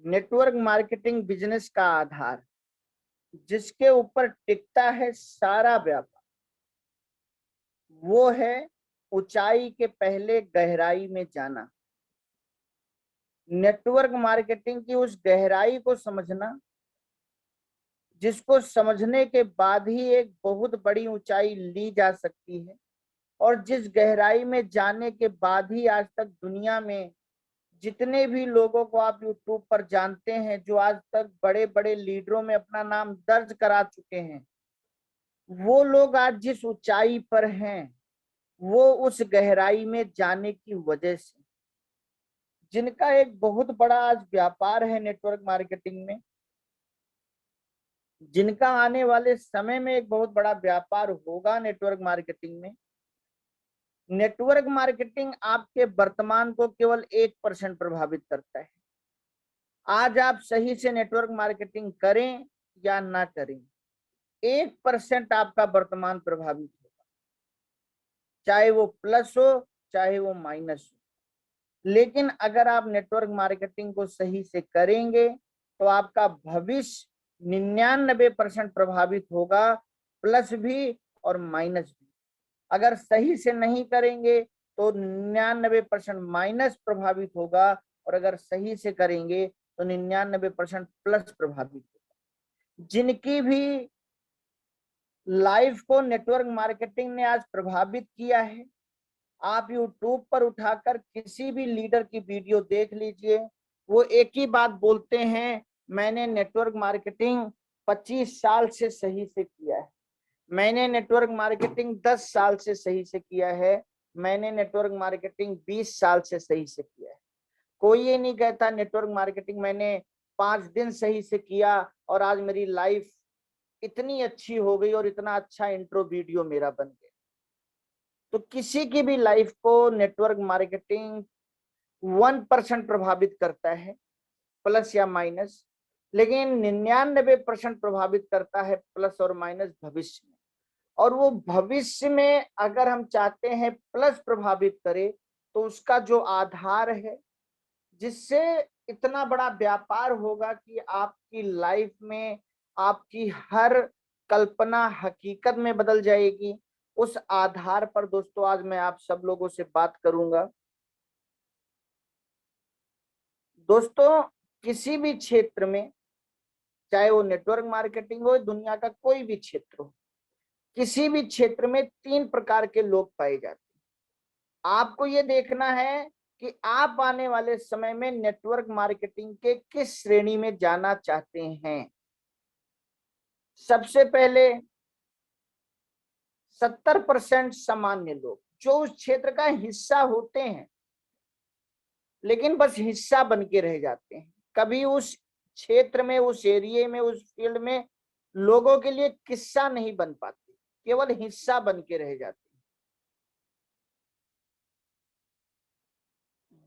Network marketing business का आधार, जिसके ऊपर टिकता है सारा व्यापार, वो है ऊंचाई के पहले गहराई में जाना। नेटवर्क मार्केटिंग की उस गहराई को समझना, जिसको समझने के बाद ही एक बहुत बड़ी ऊंचाई ली जा सकती है, और जिस गहराई में जाने के बाद ही आज तक दुनिया में जितने भी लोगों को आप यूट्यूब पर जानते हैं, जो आज तक बड़े बड़े लीडरों में अपना नाम दर्ज करा चुके हैं, वो लोग आज जिस ऊंचाई पर हैं वो उस गहराई में जाने की वजह से, जिनका एक बहुत बड़ा आज व्यापार है नेटवर्क मार्केटिंग में, जिनका आने वाले समय में एक बहुत बड़ा व्यापार होगा नेटवर्क मार्केटिंग में। नेटवर्क मार्केटिंग आपके वर्तमान को केवल 1% प्रभावित करता है। आज आप सही से नेटवर्क मार्केटिंग करें या ना करें, 1% आपका वर्तमान प्रभावित होगा, चाहे वो प्लस हो चाहे वो माइनस हो। लेकिन अगर आप नेटवर्क मार्केटिंग को सही से करेंगे तो आपका भविष्य 99% प्रभावित होगा, प्लस भी और माइनस भी। अगर सही से नहीं करेंगे तो 99% माइनस प्रभावित होगा, और अगर सही से करेंगे तो 99% प्लस प्रभावित होगा। जिनकी भी लाइफ को नेटवर्क मार्केटिंग ने आज प्रभावित किया है, आप यूट्यूब पर उठाकर किसी भी लीडर की वीडियो देख लीजिए, वो एक ही बात बोलते हैं, मैंने नेटवर्क मार्केटिंग 25 साल से सही से किया है, मैंने नेटवर्क मार्केटिंग 10 साल से सही से किया है, मैंने नेटवर्क मार्केटिंग 20 साल से सही से किया है। कोई ये नहीं कहता नेटवर्क मार्केटिंग मैंने 5 दिन सही से किया और आज मेरी लाइफ इतनी अच्छी हो गई और इतना अच्छा इंट्रो वीडियो मेरा बन गया। तो किसी की भी लाइफ को नेटवर्क मार्केटिंग 1% प्रभावित करता है, प्लस या माइनस, लेकिन 99% प्रभावित करता है प्लस और माइनस भविष्य में। और वो भविष्य में अगर हम चाहते हैं प्लस प्रभावित करे, तो उसका जो आधार है, जिससे इतना बड़ा व्यापार होगा कि आपकी लाइफ में आपकी हर कल्पना हकीकत में बदल जाएगी, उस आधार पर दोस्तों आज मैं आप सब लोगों से बात करूंगा। दोस्तों, किसी भी क्षेत्र में, चाहे वो नेटवर्क मार्केटिंग हो, दुनिया का कोई भी क्षेत्र हो, किसी भी क्षेत्र में 3 प्रकार के लोग पाए जाते हैं। आपको ये देखना है कि आप आने वाले समय में नेटवर्क मार्केटिंग के किस श्रेणी में जाना चाहते हैं। सबसे पहले 70% सामान्य लोग, जो उस क्षेत्र का हिस्सा होते हैं लेकिन बस हिस्सा बन के रह जाते हैं, कभी उस क्षेत्र में, उस एरिया में, उस फील्ड में लोगों के लिए किस्सा नहीं बन पाते, केवल हिस्सा बन के रह जाते हैं।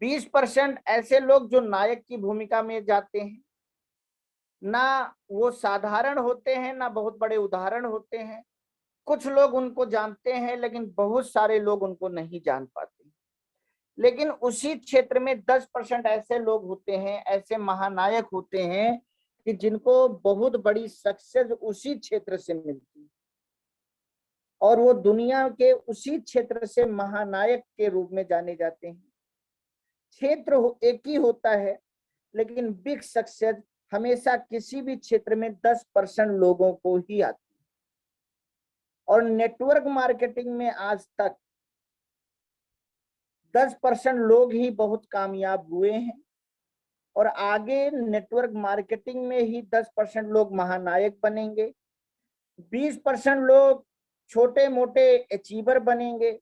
20% ऐसे लोग जो नायक की भूमिका में जाते हैं, ना वो साधारण होते हैं ना बहुत बड़े उदाहरण होते हैं, कुछ लोग उनको जानते हैं लेकिन बहुत सारे लोग उनको नहीं जान पाते। लेकिन उसी क्षेत्र में 10% ऐसे लोग होते हैं, ऐसे महानायक होते हैं कि जिनको बहुत बड़ी सक्सेस उसी क्षेत्र से मिलती है, और वो दुनिया के उसी क्षेत्र से महानायक के रूप में जाने जाते हैं। क्षेत्र एक ही होता है, लेकिन बिग सक्सेस हमेशा किसी भी क्षेत्र में 10% लोगों को ही आती है। और नेटवर्क मार्केटिंग में आज तक 10% लोग ही बहुत कामयाब हुए हैं, और आगे नेटवर्क मार्केटिंग में ही 10% लोग महानायक बनेंगे, 20% लोग छोटे मोटे अचीवर बनेंगे,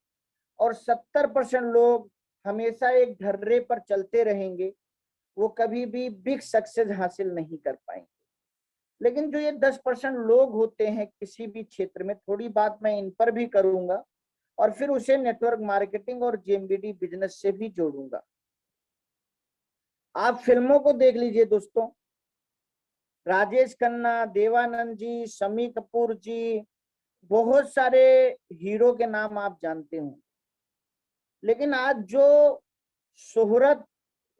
और 70% लोग हमेशा एक ढर्रे पर चलते रहेंगे, वो कभी भी बिग सक्सेस हासिल नहीं कर पाएंगे। लेकिन जो ये 10% लोग होते हैं किसी भी क्षेत्र में, थोड़ी बात मैं इन पर भी करूंगा और फिर उसे नेटवर्क मार्केटिंग और जेएमबीडी बिजनेस से भी जोड़ूंगा। आप फिल्मों को देख लीजिए दोस्तों, राजेश खन्ना, देवानंद जी, शम्मी कपूर जी, बहुत सारे हीरो के नाम आप जानते हो। लेकिन आज जो शोहरत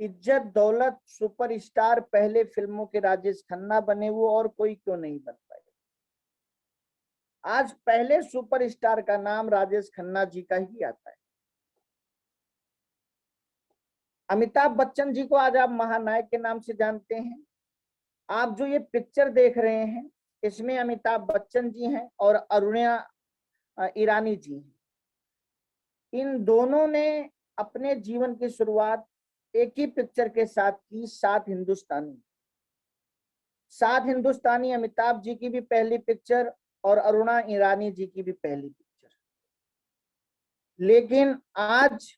इज्जत दौलत सुपरस्टार पहले फिल्मों के राजेश खन्ना बने, वो और कोई क्यों नहीं बन पाए। आज पहले सुपरस्टार का नाम राजेश खन्ना जी का ही आता है। अमिताभ बच्चन जी को आज आप महानायक के नाम से जानते हैं। आप जो ये पिक्चर देख रहे हैं इसमें अमिताभ बच्चन जी हैं और अरुणा ईरानी जी हैं। इन दोनों ने अपने जीवन की शुरुआत एक ही पिक्चर के साथ की, सात हिंदुस्तानी। सात हिंदुस्तानी अमिताभ जी की भी पहली पिक्चर और अरुणा ईरानी जी की भी पहली पिक्चर। लेकिन आज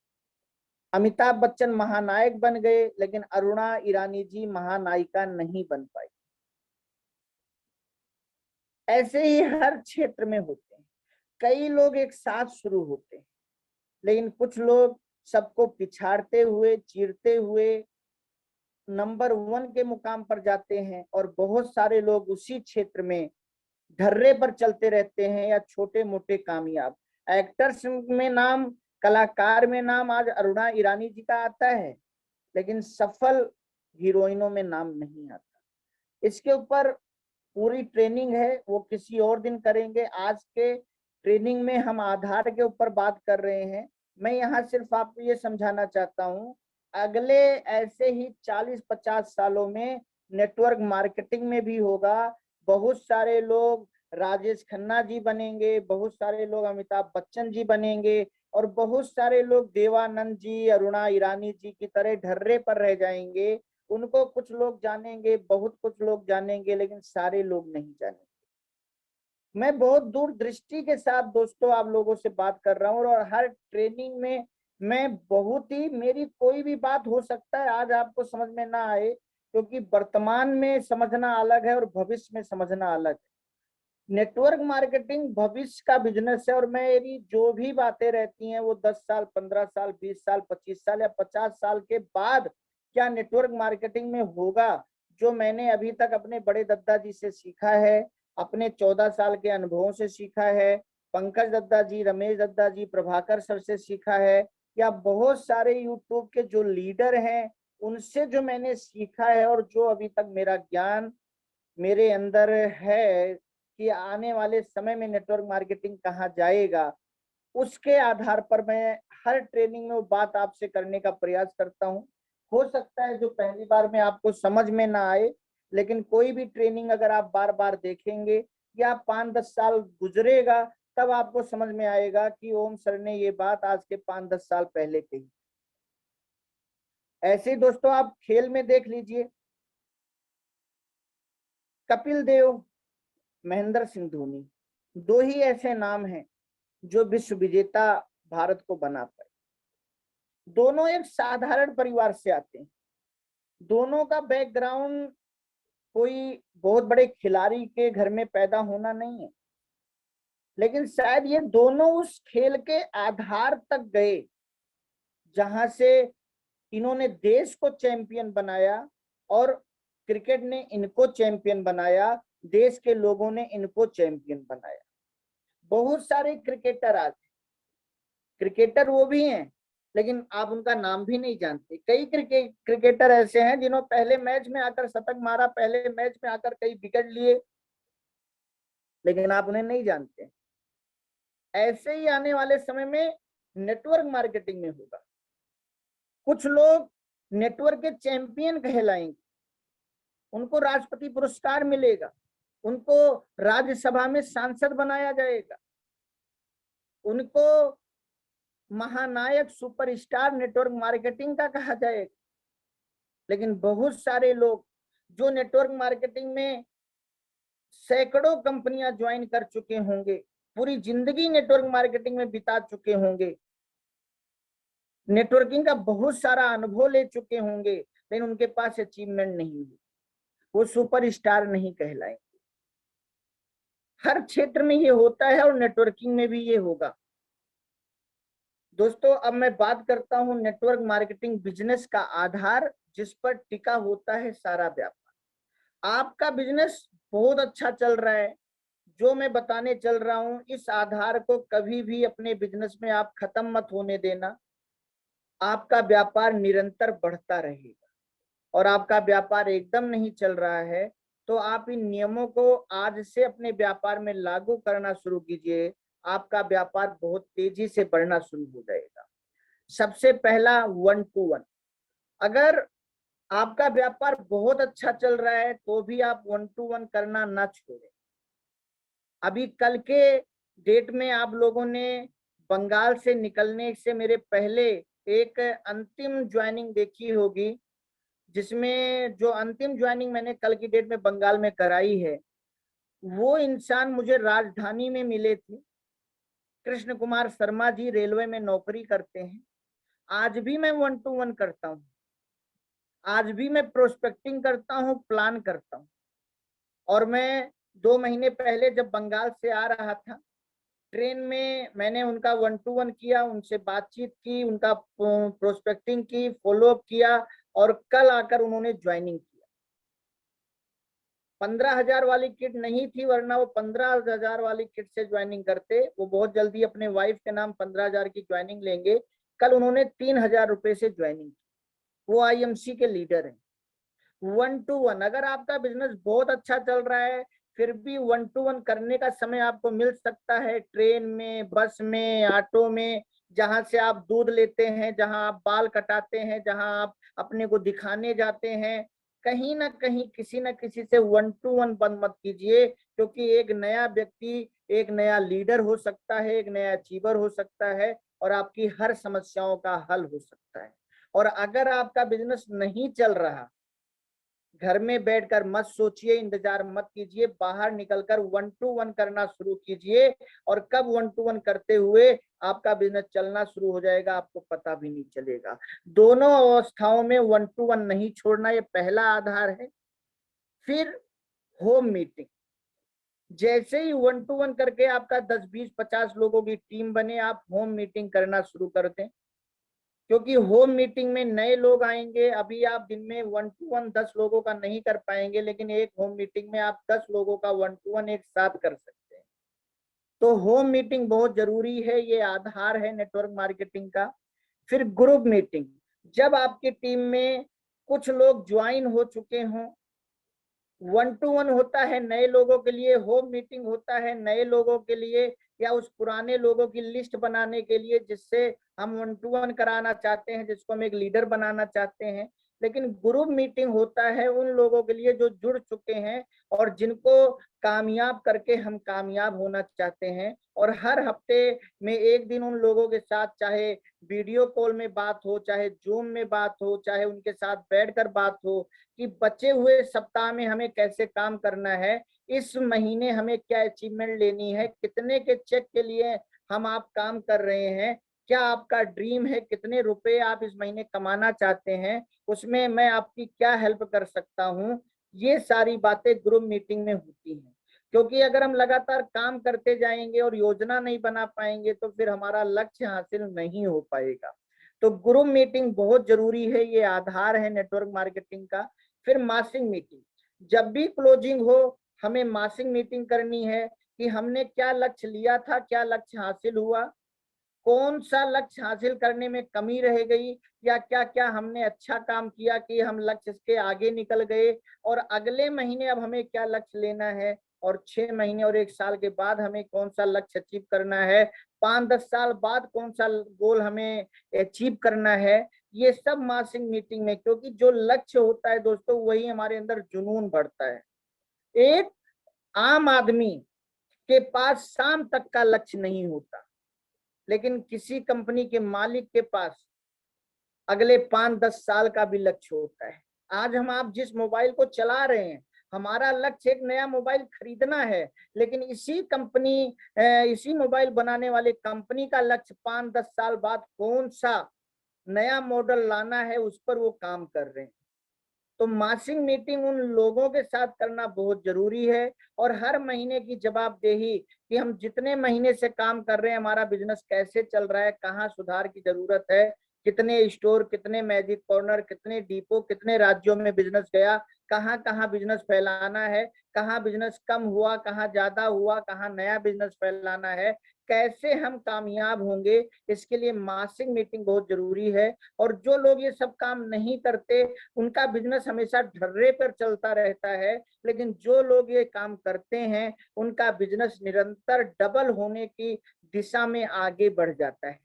अमिताभ बच्चन महानायक बन गए, लेकिन अरुणा ईरानी जी महानायिका नहीं बन पाई। ऐसे ही हर क्षेत्र में होते हैं। कई लोग एक साथ शुरू होते हैं, लेकिन कुछ लोग सबको पिछाड़ते हुए, चीरते हुए नंबर 1 के मुकाम पर जाते हैं, और बहुत सारे लोग उसी क्षेत्र में ढर्रे पर चलते रहते हैं या छोटे मोटे कामयाब। एक्टर्स में नाम, कलाकार में नाम आज अरुणा ईरानी जी का आता है, लेकिन सफल हीरोइनों में नाम नहीं आता। इसके ऊपर पूरी ट्रेनिंग है, वो किसी और दिन करेंगे। आज के ट्रेनिंग में हम आधार के ऊपर बात कर रहे हैं। मैं यहाँ सिर्फ आपको ये समझाना चाहता हूँ, अगले ऐसे ही 40-50 सालों में नेटवर्क मार्केटिंग में भी होगा। बहुत सारे लोग राजेश खन्ना जी बनेंगे, बहुत सारे लोग अमिताभ बच्चन जी बनेंगे, और बहुत सारे लोग देवानंद जी, अरुणा ईरानी जी की तरह ढर्रे पर रह जाएंगे। उनको कुछ लोग जानेंगे, बहुत कुछ लोग जानेंगे, लेकिन सारे लोग नहीं जानेंगे। मैं बहुत दूरदृष्टि के साथ दोस्तों आप लोगों से बात कर रहा हूँ, और हर ट्रेनिंग में मैं बहुत ही, मेरी कोई भी बात हो सकता है आज आपको समझ में ना आए, क्योंकि वर्तमान में समझना अलग है और भविष्य में समझना अलग है। नेटवर्क मार्केटिंग भविष्य का बिजनेस है, और मेरी जो भी बातें रहती हैं वो 10 साल, 15 साल, 20 साल, 25 साल या 50 साल के बाद क्या नेटवर्क मार्केटिंग में होगा, जो मैंने अभी तक अपने बड़े दद्दा जी से सीखा है, अपने 14 साल के अनुभवों से सीखा है, पंकज दद्दा जी, रमेश दद्दा जी, प्रभाकर सर से सीखा है, या बहुत सारे यूट्यूब के जो लीडर हैं उनसे जो मैंने सीखा है, और जो अभी तक मेरा ज्ञान मेरे अंदर है कि आने वाले समय में नेटवर्क मार्केटिंग कहाँ जाएगा, उसके आधार पर मैं हर ट्रेनिंग में वो बात आपसे करने का प्रयास करता हूँ। हो सकता है जो पहली बार में आपको समझ में ना आए, लेकिन कोई भी ट्रेनिंग अगर आप बार बार देखेंगे या 5-10 साल गुजरेगा, तब आपको समझ में आएगा कि ओम सर ने ये बात आज के 5-10 साल पहले कही। ऐसे ही दोस्तों आप खेल में देख लीजिए, कपिल देव, महेंद्र सिंह धोनी, दो ही ऐसे नाम हैं जो विश्व विजेता भारत को बना पाए। दोनों एक साधारण परिवार से आते हैं, दोनों का बैकग्राउंड कोई बहुत बड़े खिलाड़ी के घर में पैदा होना नहीं है, लेकिन शायद ये दोनों उस खेल के आधार तक गए जहां से इन्होंने देश को चैंपियन बनाया, और क्रिकेट ने इनको चैंपियन बनाया, देश के लोगों ने इनको चैंपियन बनाया। बहुत सारे क्रिकेटर आज, क्रिकेटर वो भी हैं लेकिन आप उनका नाम भी नहीं जानते। कई क्रिकेटर ऐसे हैं जिन्होंने पहले मैच में आकर शतक मारा, पहले मैच में आकर कई विकेट लिए, लेकिन आप उन्हें नहीं जानते। ऐसे ही आने वाले समय में नेटवर्क मार्केटिंग में होगा। कुछ लोग नेटवर्क के चैंपियन कहलाएंगे, उनको राष्ट्रपति पुरस्कार मिलेगा, उनको राज्यसभा में सांसद बनाया जाएगा, उनको महानायक सुपरस्टार नेटवर्क मार्केटिंग का कहा जाएगा। लेकिन बहुत सारे लोग जो नेटवर्क मार्केटिंग में सैकड़ों कंपनियां ज्वाइन कर चुके होंगे, पूरी जिंदगी नेटवर्क मार्केटिंग में बिता चुके होंगे, नेटवर्किंग का बहुत सारा अनुभव ले चुके होंगे, लेकिन उनके पास अचीवमेंट नहीं है, वो सुपरस्टार नहीं कहलाएंगे। हर क्षेत्र में ये होता है और नेटवर्किंग में भी ये होगा। दोस्तों अब मैं बात करता हूं नेटवर्क मार्केटिंग बिजनेस का आधार जिस पर टिका होता है सारा व्यापार। आपका बिजनेस बहुत अच्छा चल रहा है, जो मैं बताने चल रहा हूं इस आधार को कभी भी अपने बिजनेस में आप खत्म मत होने देना। आपका व्यापार निरंतर बढ़ता रहेगा। और आपका व्यापार एकदम नहीं चल रहा है तो आप इन नियमों को आज से अपने व्यापार में लागू करना शुरू कीजिए। आपका व्यापार बहुत तेजी से बढ़ना शुरू हो जाएगा। सबसे पहला 1 to 1। अगर आपका व्यापार बहुत अच्छा चल रहा है तो भी आप 1 to 1 करना ना छोड़ें। अभी कल के डेट में आप लोगों ने बंगाल से निकलने से मेरे पहले एक अंतिम ज्वाइनिंग देखी होगी, जिसमें जो अंतिम ज्वाइनिंग मैंने कल की डेट में बंगाल में कराई है, वो इंसान मुझे राजधानी में मिले थे। कृष्ण कुमार शर्मा जी रेलवे में नौकरी करते हैं। आज भी मैं 1 to 1 करता हूँ, आज भी मैं प्रोस्पेक्टिंग करता हूँ, प्लान करता हूँ। और मैं 2 महीने पहले जब बंगाल से आ रहा था, ट्रेन में मैंने उनका 1 to 1 किया, उनसे बातचीत की, उनका प्रोस्पेक्टिंग की, फॉलोअप किया और कल आकर उन्होंने ज्वाइनिंग किया। 15,000 वाली किट नहीं थी, वरना वो 15,000 वाली किट से ज्वाइनिंग करते। वो बहुत जल्दी अपने वाइफ के नाम 15,000 की ज्वाइनिंग लेंगे। कल उन्होंने 3,000 रुपए से ज्वाइनिंग की। वो आईएमसी के लीडर हैं। 1 to 1, अगर आपका बिजनेस बहुत अच्छा चल रहा है फिर भी 1 to 1 करने का समय आपको मिल सकता है। ट्रेन में, बस में, ऑटो में, जहां से आप दूध लेते हैं, जहां आप बाल कटाते हैं, जहां आप अपने को दिखाने जाते हैं, कहीं ना कहीं किसी ना किसी से 1 to 1 बंद मत कीजिए। क्योंकि एक नया व्यक्ति एक नया लीडर हो सकता है, एक नया अचीवर हो सकता है और आपकी हर समस्याओं का हल हो सकता है। और अगर आपका बिजनेस नहीं चल रहा, घर में बैठकर मत सोचिए, इंतजार मत कीजिए, बाहर निकलकर 1 to 1 करना शुरू कीजिए। और कब 1 to 1 करते हुए आपका बिजनेस चलना शुरू हो जाएगा आपको पता भी नहीं चलेगा। दोनों अवस्थाओं में 1 to 1 नहीं छोड़ना, ये पहला आधार है। फिर होम मीटिंग, जैसे ही 1 to 1 करके आपका 10, 20, 50 लोगों की टीम बने, आप होम मीटिंग करना शुरू कर दें। क्योंकि होम मीटिंग में नए लोग आएंगे। अभी आप दिन में 1 to 1 10 लोगों का नहीं कर पाएंगे, लेकिन एक होम मीटिंग में आप 10 लोगों का 1 to 1 एक साथ कर सकते हैं। तो होम मीटिंग बहुत जरूरी है, ये आधार है नेटवर्क मार्केटिंग का। फिर ग्रुप मीटिंग, जब आपकी टीम में कुछ लोग ज्वाइन हो चुके हों, 1 to 1 होता है नए लोगों के लिए, होम मीटिंग होता है नए लोगों के लिए या उस पुराने लोगों की लिस्ट बनाने के लिए जिससे हम 1 to 1 कराना चाहते हैं, जिसको हम एक लीडर बनाना चाहते हैं। लेकिन ग्रुप मीटिंग होता है उन लोगों के लिए जो जुड़ चुके हैं और जिनको कामयाब करके हम कामयाब होना चाहते हैं। और हर हफ्ते में एक दिन उन लोगों के साथ, चाहे वीडियो कॉल में बात हो, चाहे जूम में बात हो, चाहे उनके साथ बैठकर बात हो, कि बचे हुए सप्ताह में हमें कैसे काम करना है, इस महीने हमें क्या अचीवमेंट लेनी है, कितने के चेक के लिए हम आप काम कर रहे हैं, क्या आपका ड्रीम है, कितने रुपए आप इस महीने कमाना चाहते हैं, उसमें मैं आपकी क्या हेल्प कर सकता हूँ। ये सारी बातें ग्रुप मीटिंग में होती हैं। क्योंकि अगर हम लगातार काम करते जाएंगे और योजना नहीं बना पाएंगे तो फिर हमारा लक्ष्य हासिल नहीं हो पाएगा। तो ग्रुप मीटिंग बहुत जरूरी है, ये आधार है नेटवर्क मार्केटिंग का। फिर मासिक मीटिंग, जब भी क्लोजिंग हो हमें मासिक मीटिंग करनी है कि हमने क्या लक्ष्य लिया था, क्या लक्ष्य हासिल हुआ, कौन सा लक्ष्य हासिल करने में कमी रह गई, या क्या क्या हमने अच्छा काम किया कि हम लक्ष्य के आगे निकल गए, और अगले महीने अब हमें क्या लक्ष्य लेना है, और 6 महीने और 1 साल के बाद हमें कौन सा लक्ष्य अचीव करना है, 5-10 साल बाद कौन सा गोल हमें अचीव करना है। ये सब मासिक मीटिंग में, क्योंकि जो लक्ष्य होता है दोस्तों वही हमारे अंदर जुनून बढ़ता है। एक आम आदमी के पास शाम तक का लक्ष्य नहीं होता, लेकिन किसी कंपनी के मालिक के पास अगले 5-10 साल का भी लक्ष्य होता है। आज हम आप जिस मोबाइल को चला रहे हैं, हमारा लक्ष्य एक नया मोबाइल खरीदना है, लेकिन इसी मोबाइल बनाने वाले कंपनी का लक्ष्य 5-10 साल बाद कौन सा नया मॉडल लाना है उस पर वो काम कर रहे हैं। तो मासिक मीटिंग उन लोगों के साथ करना बहुत जरूरी है। और हर महीने की जवाबदेही कि हम जितने महीने से काम कर रहे हैं हमारा बिजनेस कैसे चल रहा है, कहाँ सुधार की जरूरत है, कितने स्टोर, कितने मैजिक कॉर्नर, कितने डिपो, कितने राज्यों में बिजनेस गया, कहाँ कहाँ बिजनेस फैलाना है, कहाँ बिजनेस कम हुआ, कहाँ ज्यादा हुआ, कहाँ नया बिजनेस फैलाना है, कैसे हम कामयाब होंगे, इसके लिए मासिक मीटिंग बहुत जरूरी है। और जो लोग ये सब काम नहीं करते उनका बिजनेस हमेशा ढर्रे पर चलता रहता है, लेकिन जो लोग ये काम करते हैं उनका बिजनेस निरंतर डबल होने की दिशा में आगे बढ़ जाता है।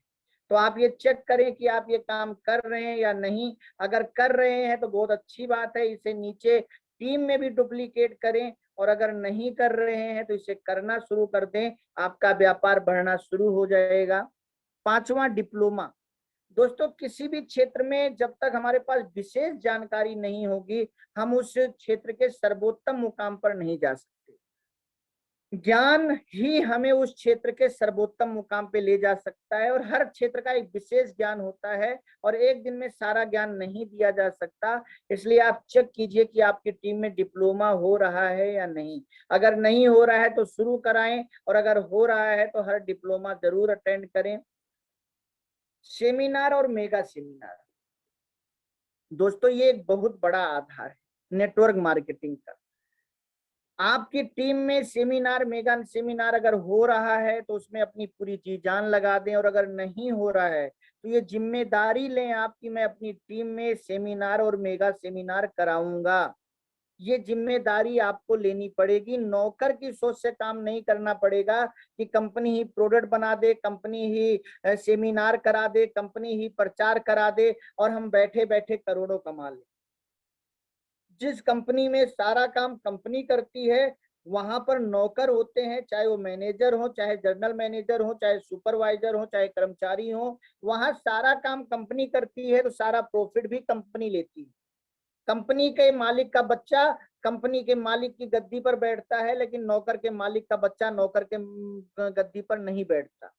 तो आप ये चेक करें कि आप ये काम कर रहे हैं या नहीं। अगर कर रहे हैं तो बहुत अच्छी बात है, इसे नीचे टीम में भी डुप्लीकेट करें, और अगर नहीं कर रहे हैं तो इसे करना शुरू कर दें, आपका व्यापार बढ़ना शुरू हो जाएगा। पांचवा, डिप्लोमा। दोस्तों, किसी भी क्षेत्र में जब तक हमारे पास विशेष जानकारी नहीं होगी, हम उस क्षेत्र के सर्वोत्तम मुकाम पर नहीं जा सकते। ज्ञान ही हमें उस क्षेत्र के सर्वोत्तम मुकाम पे ले जा सकता है, और हर क्षेत्र का एक विशेष ज्ञान होता है, और एक दिन में सारा ज्ञान नहीं दिया जा सकता। इसलिए आप चेक कीजिए कि आपकी टीम में डिप्लोमा हो रहा है या नहीं। अगर नहीं हो रहा है तो शुरू कराएं, और अगर हो रहा है तो हर डिप्लोमा जरूर अटेंड करें। सेमिनार और मेगा सेमिनार, दोस्तों ये एक बहुत बड़ा आधार है नेटवर्क मार्केटिंग का। आपकी टीम में सेमिनार, मेगा सेमिनार अगर हो रहा है तो उसमें अपनी पूरी जी जान लगा दें, और अगर नहीं हो रहा है तो ये जिम्मेदारी लें आपकी, मैं अपनी टीम में सेमिनार और मेगा सेमिनार कराऊंगा। ये जिम्मेदारी आपको लेनी पड़ेगी। नौकर की सोच से काम नहीं करना पड़ेगा कि कंपनी ही प्रोडक्ट बना दे, कंपनी ही सेमिनार करा दे, कंपनी ही प्रचार करा दे और हम बैठे बैठे करोड़ों कमा लें। जिस कंपनी में सारा काम कंपनी करती है वहां पर नौकर होते हैं, चाहे वो मैनेजर हो, चाहे जनरल मैनेजर हो, चाहे सुपरवाइजर हो, चाहे कर्मचारी हो, वहां सारा काम कंपनी करती है तो सारा प्रॉफिट भी कंपनी लेती है। कंपनी के मालिक का बच्चा कंपनी के मालिक की गद्दी पर बैठता है, लेकिन नौकर के मालिक का बच्चा नौकर के गद्दी पर नहीं बैठता।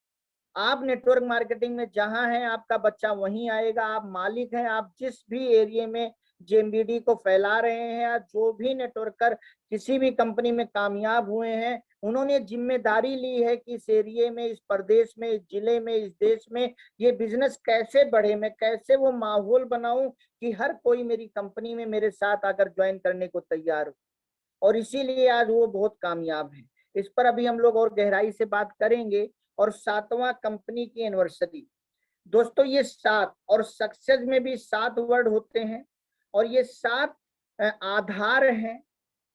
आप नेटवर्क मार्केटिंग में जहां हैं आपका बच्चा वहीं आएगा। आप मालिक हैं, आप जिस भी एरिया में जेएमबीडी को फैला रहे हैं, या जो भी नेटवर्कर किसी भी कंपनी में कामयाब हुए हैं, उन्होंने जिम्मेदारी ली है कि इस एरिया में, इस प्रदेश में, इस जिले में, इस देश में ये बिजनेस कैसे बढ़े, मैं कैसे वो माहौल बनाऊं कि हर कोई मेरी कंपनी में मेरे साथ आकर ज्वाइन करने को तैयार हो। और इसीलिए आज वो बहुत कामयाब है। इस पर अभी हम लोग और गहराई से बात करेंगे। और सातवां, कंपनी की एनिवर्सरी। दोस्तों ये 7, और सक्सेस में भी 7 वर्ड होते हैं, और ये 7 आधार हैं।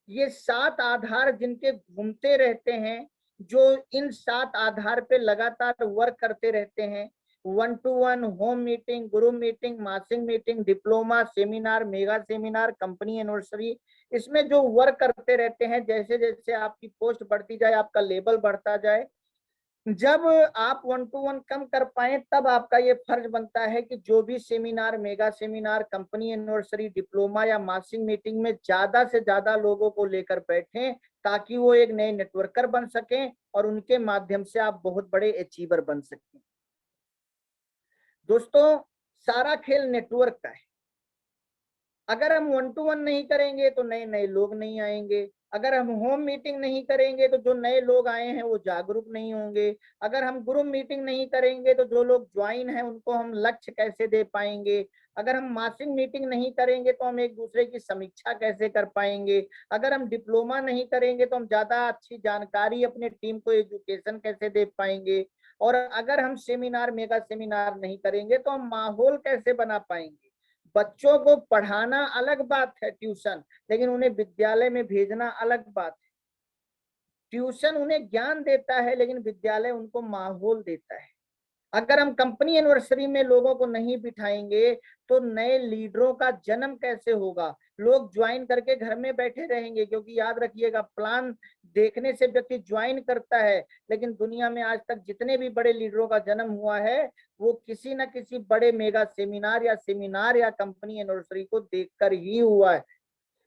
ये 7 आधार जिनके घूमते रहते हैं, जो इन 7 आधार पे लगातार वर्क करते रहते हैं, 1 to 1, home meeting, group meeting, मासिक meeting, diploma, seminar, mega seminar, company anniversary, इसमें जो वर्क करते रहते हैं, जैसे जैसे आपकी पोस्ट बढ़ती जाए, आपका लेवल बढ़ता जाए, जब आप 1 to 1 कम कर पाए तब आपका ये फर्ज बनता है कि जो भी seminar, mega seminar, company anniversary, diploma या मासिक मीटिंग में ज्यादा से ज्यादा लोगों को लेकर बैठें, ताकि वो एक नए नेटवर्कर बन सकें और उनके माध्यम से आप बहुत बड़े अचीवर बन सकें। दोस्तों सारा खेल नेटवर्क का है। अगर हम 1 to 1 नहीं करेंगे तो नए नए लोग नहीं आएंगे। अगर हम होम मीटिंग नहीं करेंगे तो जो नए लोग आए हैं वो जागरूक नहीं होंगे। अगर हम ग्रुप मीटिंग नहीं करेंगे तो जो लोग ज्वाइन हैं उनको हम लक्ष्य कैसे दे पाएंगे। अगर हम मासिक मीटिंग नहीं करेंगे तो हम एक दूसरे की समीक्षा कैसे कर पाएंगे। अगर हम डिप्लोमा नहीं करेंगे तो हम ज्यादा अच्छी जानकारी अपने टीम को एजुकेशन कैसे दे पाएंगे। और अगर हम सेमिनार, मेगा सेमिनार नहीं करेंगे तो हम माहौल कैसे बना पाएंगे। बच्चों को पढ़ाना अलग बात है, ट्यूशन, लेकिन उन्हें विद्यालय में भेजना अलग बात है। ट्यूशन उन्हें ज्ञान देता है, लेकिन विद्यालय उनको माहौल देता है। अगर हम कंपनी एनिवर्सरी में लोगों को नहीं बिठाएंगे तो नए लीडरों का जन्म कैसे होगा। लोग ज्वाइन करके घर में बैठे रहेंगे, क्योंकि याद रखिएगा, प्लान देखने से व्यक्ति ज्वाइन करता है, लेकिन दुनिया में आज तक जितने भी बड़े लीडरों का जन्म हुआ है वो किसी न किसी बड़े मेगा सेमिनार या कंपनी एनिवर्सरी को देखकर ही हुआ है।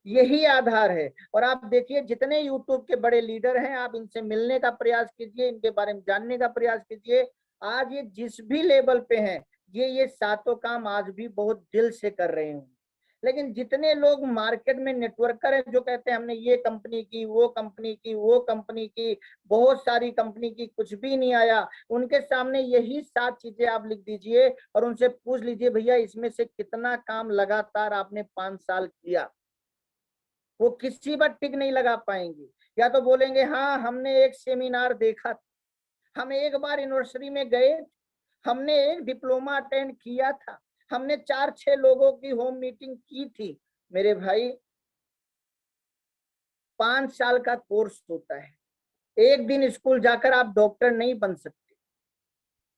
यही आधार है। और आप देखिए जितने यूट्यूब के बड़े लीडर हैं, आप इनसे मिलने का प्रयास कीजिए, इनके बारे में जानने का प्रयास कीजिए। आज ये जिस भी लेवल पे हैं, ये सातों काम आज भी बहुत दिल से कर रहे हैं। लेकिन जितने लोग मार्केट में नेटवर्कर हैं जो कहते हैं हमने ये कंपनी की, वो कंपनी की, वो कंपनी की, बहुत सारी कंपनी की, कुछ भी नहीं आया, उनके सामने यही 7 चीजें आप लिख दीजिए और उनसे पूछ लीजिए भैया इसमें से कितना काम लगातार आपने 5 साल किया। वो किसी पर टिक नहीं लगा पाएंगे, या तो बोलेंगे हाँ हमने एक सेमिनार देखा, हम एक बार यूनिवर्सिटी में गए, हमने एक डिप्लोमा अटेंड किया था, हमने 4-6 लोगों की होम मीटिंग की थी। मेरे भाई 5 साल का कोर्स होता है, एक दिन स्कूल जाकर आप डॉक्टर नहीं बन सकते।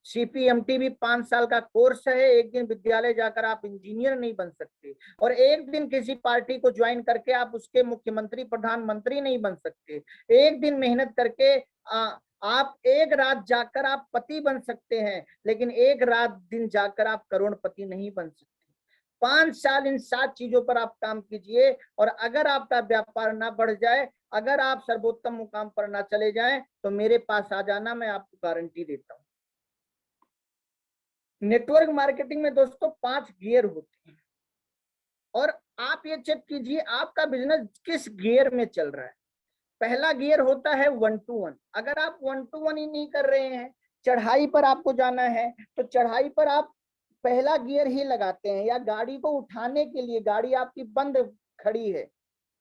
सीपीएमटी भी 5 साल का कोर्स है, एक दिन विद्यालय जाकर आप इंजीनियर नहीं बन सकते, और एक दिन किसी पार्टी को ज्वाइन करके आप उसके मुख्यमंत्री प्रधानमंत्री नहीं बन सकते। एक दिन मेहनत करके आप एक रात जाकर आप पति बन सकते हैं, लेकिन एक रात दिन जाकर आप करोड़पति नहीं बन सकते। 5 साल इन 7 चीजों पर आप काम कीजिए, और अगर आपका व्यापार ना बढ़ जाए, अगर आप सर्वोत्तम मुकाम पर ना चले जाएं, तो मेरे पास आ जाना, मैं आपको गारंटी देता हूं। नेटवर्क मार्केटिंग में दोस्तों 5 गियर होते हैं, और आप ये चेक कीजिए आपका बिजनेस किस गियर में चल रहा है। पहला गियर होता है 1 to 1। अगर आप 1 to 1 ही नहीं कर रहे हैं, चढ़ाई पर आपको जाना है, तो चढ़ाई पर आप पहला गियर ही लगाते हैं, या गाड़ी को उठाने के लिए, गाड़ी आपकी बंद खड़ी है,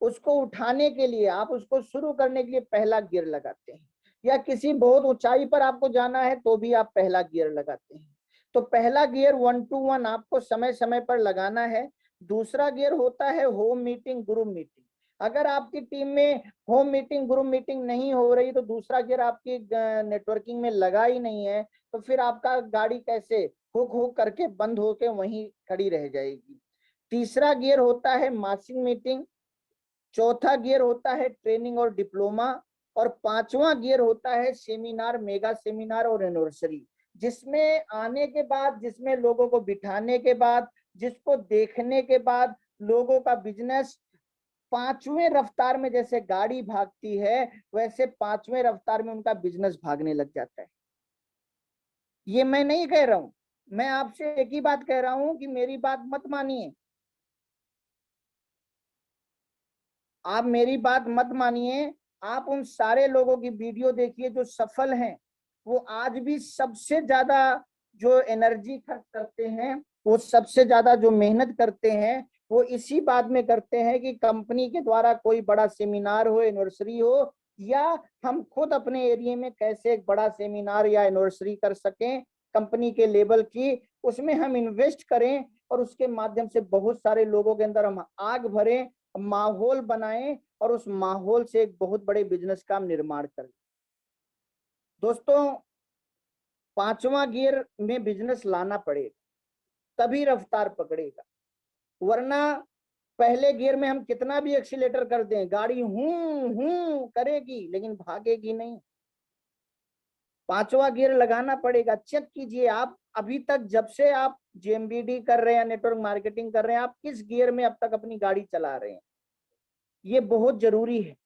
उसको उठाने के लिए, आप उसको शुरू करने के लिए पहला गियर लगाते हैं, या किसी बहुत ऊंचाई पर आपको जाना है तो भी आप पहला गियर लगाते हैं। तो पहला गियर 1 to 1 आपको समय समय पर लगाना है। दूसरा गियर होता है होम मीटिंग, ग्रुप मीटिंग। अगर आपकी टीम में होम मीटिंग, ग्रुप मीटिंग नहीं हो रही, तो दूसरा गियर आपकी नेटवर्किंग में लगा ही नहीं है, तो फिर आपका गाड़ी कैसे हुक हुक करके बंद होके वहीं खड़ी रह जाएगी। तीसरा गियर होता है मासिक मीटिंग, चौथा गियर होता है ट्रेनिंग और डिप्लोमा, और 5वां गियर होता है सेमिनार, मेगा सेमिनार और एनिवर्सरी, जिसमें आने के बाद, जिसमें लोगों को बिठाने के बाद, जिसको देखने के बाद लोगों का बिजनेस 5वें रफ्तार में, जैसे गाड़ी भागती है वैसे 5वें रफ्तार में उनका बिजनेस भागने लग जाता है। ये मैं नहीं कह रहा हूं, मैं आपसे एक ही बात कह रहा हूं कि मेरी बात मत मानिए, आप मेरी बात मत मानिए। आप उन सारे लोगों की वीडियो देखिए जो सफल हैं, वो आज भी सबसे ज्यादा जो एनर्जी खर्च करते हैं, वो सबसे ज्यादा जो मेहनत करते हैं, वो इसी बात में करते हैं कि कंपनी के द्वारा कोई बड़ा सेमिनार हो, एनिवर्सरी हो, या हम खुद अपने एरिया में कैसे एक बड़ा सेमिनार या एनिवर्सरी कर सकें कंपनी के लेवल की, उसमें हम इन्वेस्ट करें, और उसके माध्यम से बहुत सारे लोगों के अंदर हम आग भरें, माहौल बनाएं, और उस माहौल से एक बहुत बड़े बिजनेस का निर्माण करें। दोस्तों 5वां गियर में बिजनेस लाना पड़ेगा, तभी रफ्तार पकड़ेगा, वरना पहले गियर में हम कितना भी एक्सीलेटर कर दें, गाड़ी हूं करेगी लेकिन भागेगी नहीं। 5वां गियर लगाना पड़ेगा। चेक कीजिए आप अभी तक, जब से आप जेएमबीडी कर रहे हैं, नेटवर्क मार्केटिंग कर रहे हैं, आप किस गियर में अब तक अपनी गाड़ी चला रहे हैं। ये बहुत जरूरी है।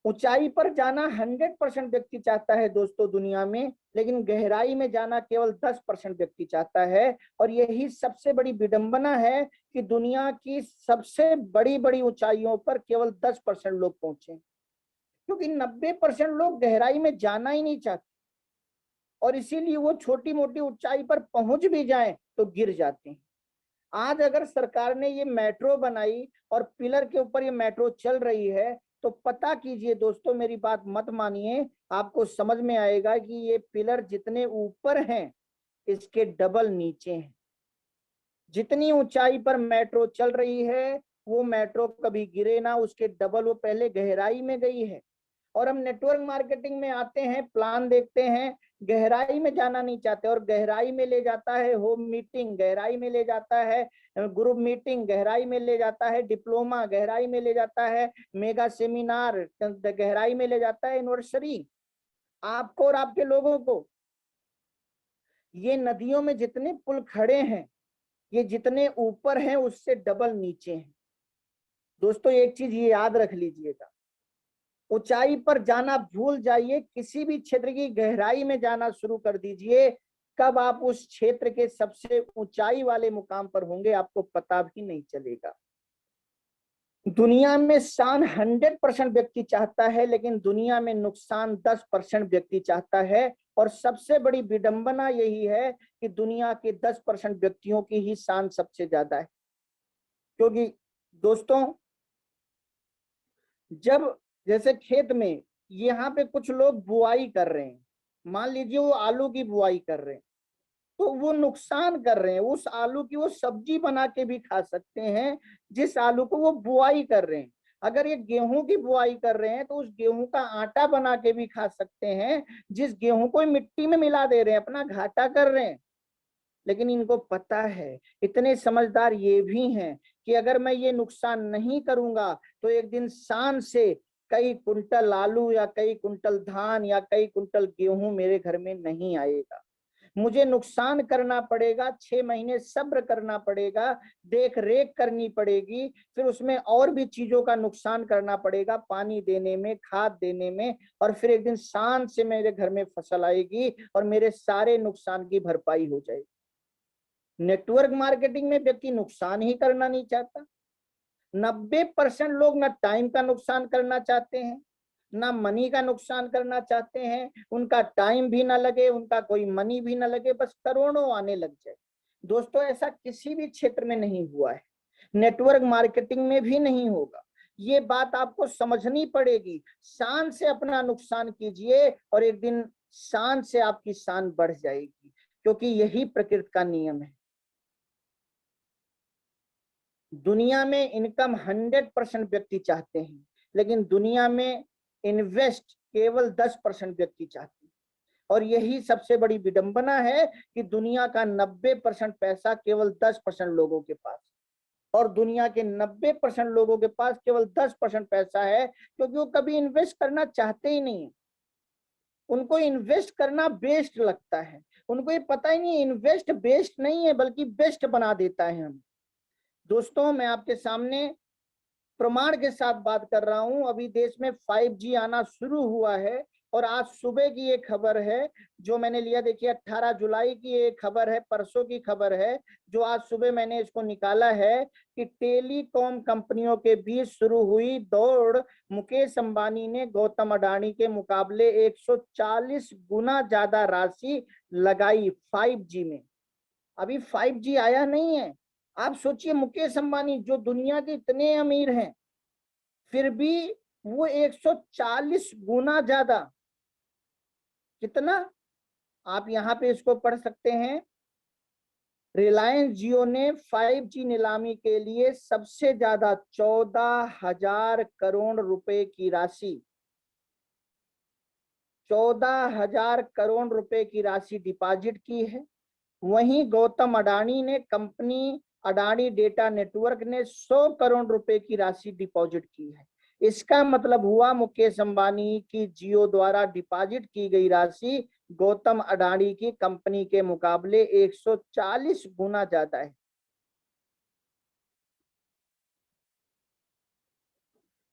ऊंचाई पर जाना 100% व्यक्ति चाहता है दोस्तों दुनिया में, लेकिन गहराई में जाना केवल 10% व्यक्ति चाहता है। और यही सबसे बड़ी विडंबना है कि दुनिया की सबसे बड़ी बड़ी ऊंचाइयों पर केवल 10% लोग पहुंचे, क्योंकि 90% लोग गहराई में जाना ही नहीं चाहते, और इसीलिए वो छोटी मोटी ऊंचाई पर पहुंच भी जाएं तो गिर जाते हैं। आज अगर सरकार ने ये मेट्रो बनाई और पिलर के ऊपर ये मेट्रो चल रही है, तो पता कीजिए दोस्तों, मेरी बात मत मानिए, आपको समझ में आएगा कि ये पिलर जितने ऊपर हैं इसके डबल नीचे हैं। जितनी ऊंचाई पर मेट्रो चल रही है वो मेट्रो कभी गिरे ना, उसके डबल वो पहले गहराई में गई है। और हम नेटवर्क मार्केटिंग में आते हैं, प्लान देखते हैं, गहराई में जाना नहीं चाहते, और गहराई में ले जाता है होम मीटिंग, गहराई में ले जाता है ग्रुप मीटिंग, गहराई में ले जाता है डिप्लोमा, गहराई में ले जाता है मेगा सेमिनार, गहराई में ले जाता है यूनिवर्सिटी। आपको और आपके लोगों को, ये नदियों में जितने पुल खड़े हैं ये जितने ऊपर हैं उससे डबल नीचे हैं। दोस्तों एक चीज ये याद रख लीजिएगा, ऊंचाई पर जाना भूल जाइए, किसी भी क्षेत्र की गहराई में जाना शुरू कर दीजिए, कब आप उस क्षेत्र के सबसे ऊंचाई वाले मुकाम पर होंगे आपको पता भी नहीं चलेगा। दुनिया में शान 100% व्यक्ति चाहता है, लेकिन दुनिया में नुकसान 10% व्यक्ति चाहता है। और सबसे बड़ी विडंबना यही है कि दुनिया के 10% व्यक्तियों की ही शान सबसे ज्यादा है। क्योंकि दोस्तों, जब जैसे खेत में यहाँ पे कुछ लोग बुआई कर रहे हैं, मान लीजिए वो आलू की बुआई कर रहे हैं, तो वो नुकसान कर रहे हैं। उस आलू की वो सब्जी बना के भी खा सकते हैं जिस आलू को वो बुआई कर रहे हैं। अगर ये गेहूं की बुआई कर रहे हैं तो उस गेहूं का आटा बना के भी खा सकते हैं जिस गेहूं को मिट्टी में मिला दे रहे हैं, अपना घाटा कर रहे हैं। लेकिन इनको पता है, इतने समझदार ये भी हैं कि अगर मैं ये नुकसान नहीं करूंगा तो एक दिन शान से कई कुंटल आलू या कई कुंटल धान या कई कुंटल गेहूं मेरे घर में नहीं आएगा। मुझे नुकसान करना पड़ेगा, 6 महीने सब्र करना पड़ेगा, देख रेख करनी पड़ेगी, फिर उसमें और भी चीजों का नुकसान करना पड़ेगा, पानी देने में, खाद देने में, और फिर एक दिन शान से मेरे घर में फसल आएगी और मेरे सारे नुकसान की भरपाई हो जाएगी। नेटवर्क मार्केटिंग में व्यक्ति नुकसान ही करना नहीं चाहता। 90% लोग ना टाइम का नुकसान करना चाहते हैं, ना मनी का नुकसान करना चाहते हैं। उनका टाइम भी ना लगे, उनका कोई मनी भी ना लगे, बस करोड़ों आने लग जाए। दोस्तों, ऐसा किसी भी क्षेत्र में नहीं हुआ है, नेटवर्क मार्केटिंग में भी नहीं होगा। ये बात आपको समझनी पड़ेगी। शान से अपना नुकसान कीजिए और एक दिन शान से आपकी शान बढ़ जाएगी, क्योंकि यही प्रकृति का नियम है। दुनिया में इनकम 100% व्यक्ति चाहते हैं, लेकिन दुनिया में इन्वेस्ट केवल 10% व्यक्ति चाहते हैं। और यही सबसे बड़ी विडंबना है कि दुनिया का 90% पैसा केवल 10% लोगों के पास, और दुनिया के 90% लोगों के पास केवल 10% पैसा है क्योंकि वो कभी इन्वेस्ट करना चाहते ही नहीं है। उनको इन्वेस्ट करना बेस्ट लगता है। उनको ये पता ही नहीं, इन्वेस्ट बेस्ट नहीं है बल्कि बेस्ट बना देता है हम। दोस्तों, मैं आपके सामने प्रमाण के साथ बात कर रहा हूं। अभी देश में 5G आना शुरू हुआ है, और आज सुबह की एक खबर है जो मैंने लिया, देखिए 18 जुलाई की एक खबर है, परसों की खबर है, जो आज सुबह मैंने इसको निकाला है कि टेलीकॉम कंपनियों के बीच शुरू हुई दौड़, मुकेश अंबानी ने गौतम अडानी के मुकाबले 140 गुना ज्यादा राशि लगाई 5G में। अभी 5G आया नहीं है। आप सोचिए, मुकेश अंबानी जो दुनिया के इतने अमीर हैं, फिर भी वो 140 गुना ज्यादा, कितना, आप यहाँ पे इसको पढ़ सकते हैं। रिलायंस जियो ने 5G नीलामी के लिए सबसे ज्यादा 14,000 करोड़ रुपए की राशि, 14,000 करोड़ रुपए की राशि डिपॉजिट की है। वहीं गौतम अडानी ने, कंपनी अडानी डेटा नेटवर्क ने 100 करोड़ रुपए की राशि डिपॉजिट की है। इसका मतलब हुआ मुकेश अंबानी की जियो द्वारा डिपॉजिट की गई राशि गौतम अडानी की कंपनी के मुकाबले 140 गुना ज्यादा है।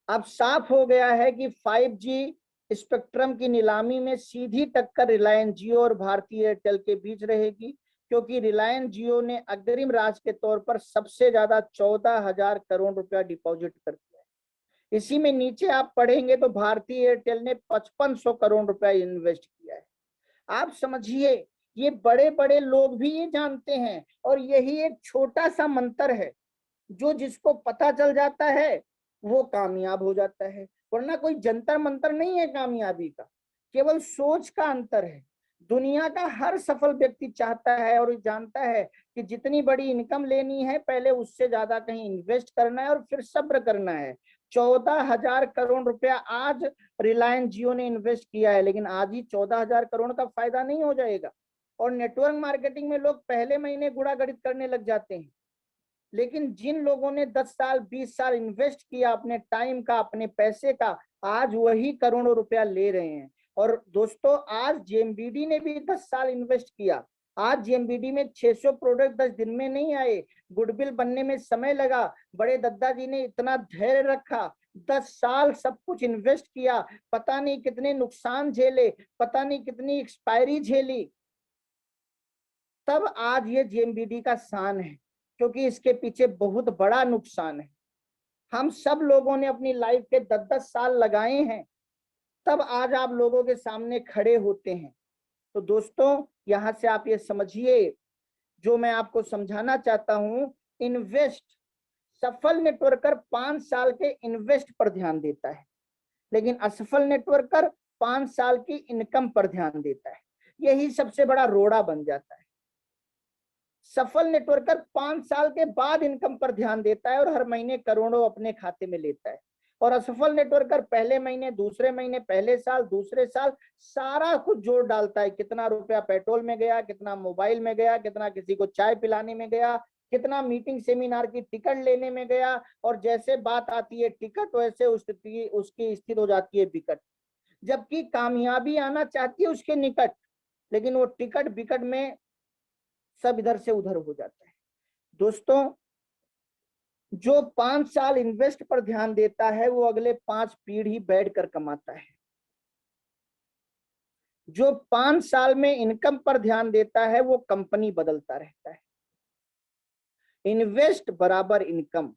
अब साफ हो गया है कि 5G स्पेक्ट्रम की नीलामी में सीधी टक्कर रिलायंस जियो और भारती एयरटेल के बीच रहेगी, क्योंकि रिलायंस जियो ने अग्रिम राशि के तौर पर सबसे ज्यादा 14,000 करोड़ रुपया डिपॉजिट कर दिया है। इसी में नीचे आप पढ़ेंगे तो भारती एयरटेल ने 5500 करोड़ रुपया इन्वेस्ट किया है। आप समझिए, ये बड़े बड़े लोग भी ये जानते हैं, और यही एक छोटा सा मंत्र है जो जिसको पता चल जाता है वो कामयाब हो जाता है। वरना कोई जंतर मंतर नहीं है कामयाबी का, केवल सोच का अंतर है। दुनिया का हर सफल व्यक्ति चाहता है और जानता है कि जितनी बड़ी इनकम लेनी है, पहले उससे ज्यादा कहीं इन्वेस्ट करना है और फिर सब्र करना है। 14,000 करोड़ रुपया आज रिलायंस जियो ने इन्वेस्ट किया है, लेकिन आज ही 14,000 करोड़ का फायदा नहीं हो जाएगा। और नेटवर्क मार्केटिंग में लोग पहले महीने गुड़ा गणित करने लग जाते हैं, लेकिन जिन लोगों ने 10 साल 20 साल इन्वेस्ट किया अपने टाइम का, अपने पैसे का, आज वही करोड़ों रुपया ले रहे हैं। और दोस्तों, आज जेएमबीडी ने भी 10 साल इन्वेस्ट किया। आज जेएमबीडी में 600 प्रोडक्ट 10 दिन में नहीं आए, गुडविल बनने में समय लगा। बड़े दद्दा जी ने इतना धैर्य रखा, 10 साल सब कुछ इन्वेस्ट किया, पता नहीं कितने नुकसान झेले, पता नहीं कितनी एक्सपायरी झेली, तब आज ये जेएमबीडी का शान है, क्योंकि इसके पीछे बहुत बड़ा नुकसान है। हम सब लोगों ने अपनी लाइफ के 10-10 साल लगाए हैं, तब आज आप लोगों के सामने खड़े होते हैं। तो दोस्तों, यहां से आप ये समझिए, जो मैं आपको समझाना चाहता हूं, इन्वेस्ट, सफल नेटवर्कर 5 साल के इन्वेस्ट पर ध्यान देता है, लेकिन असफल नेटवर्कर 5 साल की इनकम पर ध्यान देता है। यही सबसे बड़ा रोड़ा बन जाता है। सफल नेटवर्कर 5 साल के बाद इनकम पर ध्यान देता है और हर महीने करोड़ों अपने खाते में लेता है, और असफल नेटवर्कर पहले महीने, दूसरे महीने, पहले साल, दूसरे साल सारा कुछ जोड़ डालता है। कितना रुपया पेट्रोल में गया, कितना मोबाइल में गया, कितना किसी को चाय पिलाने में गया, कितना मीटिंग सेमिनार की टिकट लेने में गया, और जैसे बात आती है टिकट, वैसे उसकी स्थिति हो जाती है विकट। जबकि कामयाबी आना चाहती है उसके निकट, लेकिन वो टिकट विकट में सब इधर से उधर हो जाता है। दोस्तों, जो 5 साल इन्वेस्ट पर ध्यान देता है वो अगले 5 पीढ़ी बैठकर कमाता है। जो 5 साल में इनकम पर ध्यान देता है वो कंपनी बदलता रहता है। इन्वेस्ट बराबर इनकम।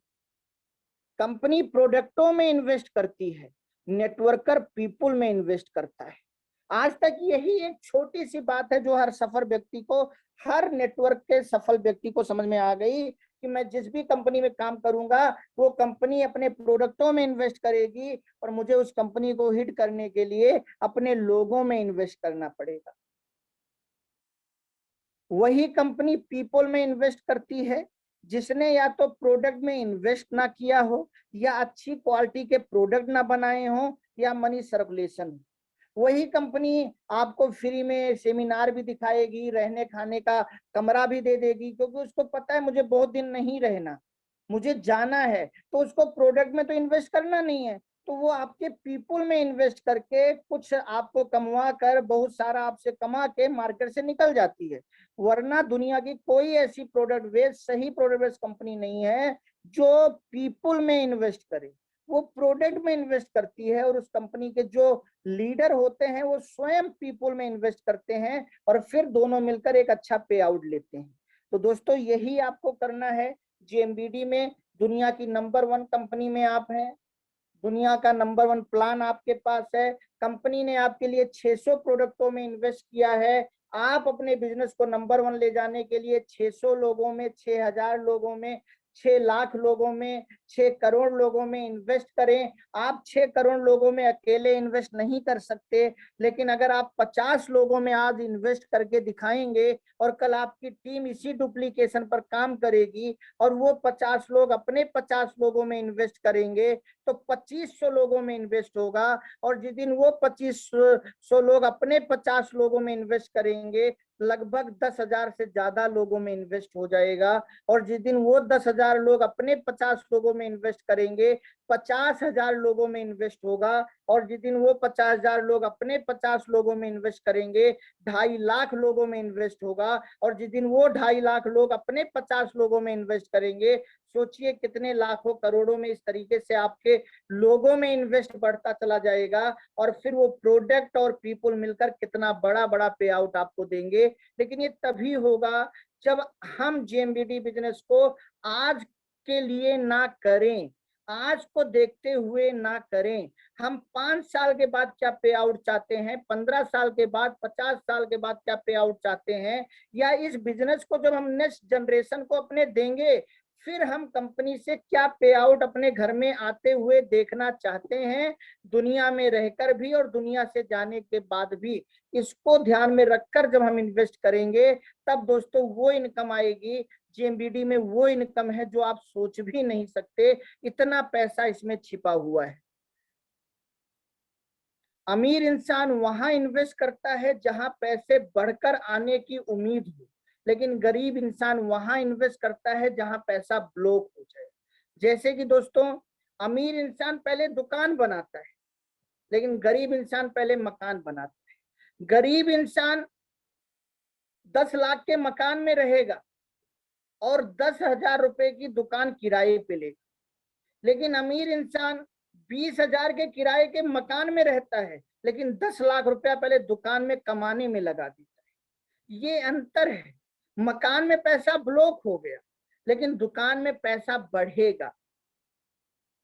कंपनी प्रोडक्टों में इन्वेस्ट करती है, नेटवर्कर पीपुल में इन्वेस्ट करता है। आज तक यही एक छोटी सी बात है जो हर सफल व्यक्ति को, हर नेटवर्क के सफल व्यक्ति को समझ में आ गई कि मैं जिस भी कंपनी में काम करूंगा वो कंपनी अपने प्रोडक्टों में इन्वेस्ट करेगी, और मुझे उस कंपनी को हिट करने के लिए अपने लोगों में इन्वेस्ट करना पड़ेगा। वही कंपनी पीपल में इन्वेस्ट करती है जिसने या तो प्रोडक्ट में इन्वेस्ट ना किया हो, या अच्छी क्वालिटी के प्रोडक्ट ना बनाए हो, या मनी सर्कुलेशन हो। वही कंपनी आपको फ्री में सेमिनार भी दिखाएगी, रहने खाने का कमरा भी दे देगी, क्योंकि उसको पता है मुझे बहुत दिन नहीं रहना, मुझे जाना है, तो उसको प्रोडक्ट में तो इन्वेस्ट करना नहीं है, तो वो आपके पीपल में इन्वेस्ट करके कुछ आपको कमवा कर, बहुत सारा आपसे कमा के मार्केट से निकल जाती है। वरना दुनिया की कोई ऐसी प्रोडक्ट बेस्ड, सही प्रोडक्ट बेस्ड कंपनी नहीं है जो पीपल में इन्वेस्ट करे। वो प्रोडक्ट में इन्वेस्ट करती है, और उस कंपनी के जो लीडर होते हैं वो स्वयं पीपल में इन्वेस्ट करते हैं, और फिर दोनों मिलकर एक अच्छा पे आउट लेते हैं। तो दोस्तों, यही आपको करना है। जेएमबीडी में दुनिया की नंबर 1 कंपनी में आप हैं, दुनिया का नंबर 1 प्लान आपके पास है, कंपनी ने आपके लिए 600 प्रोडक्टों में इन्वेस्ट किया है। आप अपने बिजनेस को नंबर 1 ले जाने के लिए 600 लोगों में, 6000 लोगों में, 6 लाख लोगों में, 6 करोड़ लोगों में इन्वेस्ट करें। आप 6 करोड़ लोगों में अकेले इन्वेस्ट नहीं कर सकते, लेकिन अगर आप 50 लोगों में आज इन्वेस्ट करके दिखाएंगे, और कल आपकी टीम इसी डुप्लीकेशन पर काम करेगी, और वो 50 लोग अपने 50 लोगों में इन्वेस्ट करेंगे, तो 2500 लोगों में इन्वेस्ट होगा। और जिस दिन वो 2500 लोग अपने 50 लोगों में इन्वेस्ट करेंगे, लगभग 10,000 से ज्यादा लोगों में इन्वेस्ट हो जाएगा। और जिस दिन वो 10,000 लोग अपने 50 लोगों में इन्वेस्ट करेंगे, 50,000 लोगों में इन्वेस्ट होगा। और जिस दिन वो 50,000 लोग अपने 50 लोगों में इन्वेस्ट करेंगे, 2.5 लाख लोगों में इन्वेस्ट होगा। और जिस दिन वो 2.5 लाख लोग अपने 50 लोगों में इन्वेस्ट करेंगे, सोचिए कितने लाखों करोड़ों में इस तरीके से आपके लोगों में इन्वेस्ट बढ़ता चला जाएगा। और फिर वो प्रोडक्ट और पीपल मिलकर कितना बड़ा बड़ा पे आउट आपको देंगे। लेकिन ये तभी होगा जब हम जेएमबीडी बिजनेस को आज के लिए ना करें, आज को देखते हुए ना करें। हम 5 साल के बाद क्या पे आउट चाहते हैं, 15 साल के बाद, 50 साल के बाद क्या पे आउट चाहते हैं, या इस बिजनेस को जब हम नेक्स्ट जनरेशन को अपने देंगे, फिर हम कंपनी से क्या पे आउट अपने घर में आते हुए देखना चाहते हैं, दुनिया में रहकर भी और दुनिया से जाने के बाद भी। इसको ध्यान में रखकर जब हम इन्वेस्ट करेंगे, तब दोस्तों वो इनकम आएगी। जेएमबीडी में वो इनकम है जो आप सोच भी नहीं सकते, इतना पैसा इसमें छिपा हुआ है। अमीर इंसान वहां इन्वेस्ट करता है जहां पैसे बढ़कर आने की उम्मीद हो, लेकिन गरीब इंसान वहां इन्वेस्ट करता है जहां पैसा ब्लॉक हो जाए। जैसे कि दोस्तों, अमीर इंसान पहले दुकान बनाता है, लेकिन गरीब इंसान पहले मकान बनाता है। गरीब इंसान 10 लाख के मकान में रहेगा और 10,000 रुपए की दुकान किराए पे लेगा, लेकिन अमीर इंसान 20,000 के किराए के मकान में रहता है, लेकिन 10 लाख रुपया पहले दुकान में कमाने में लगा देता है। ये अंतर है। मकान में पैसा ब्लॉक हो गया, लेकिन दुकान में पैसा बढ़ेगा।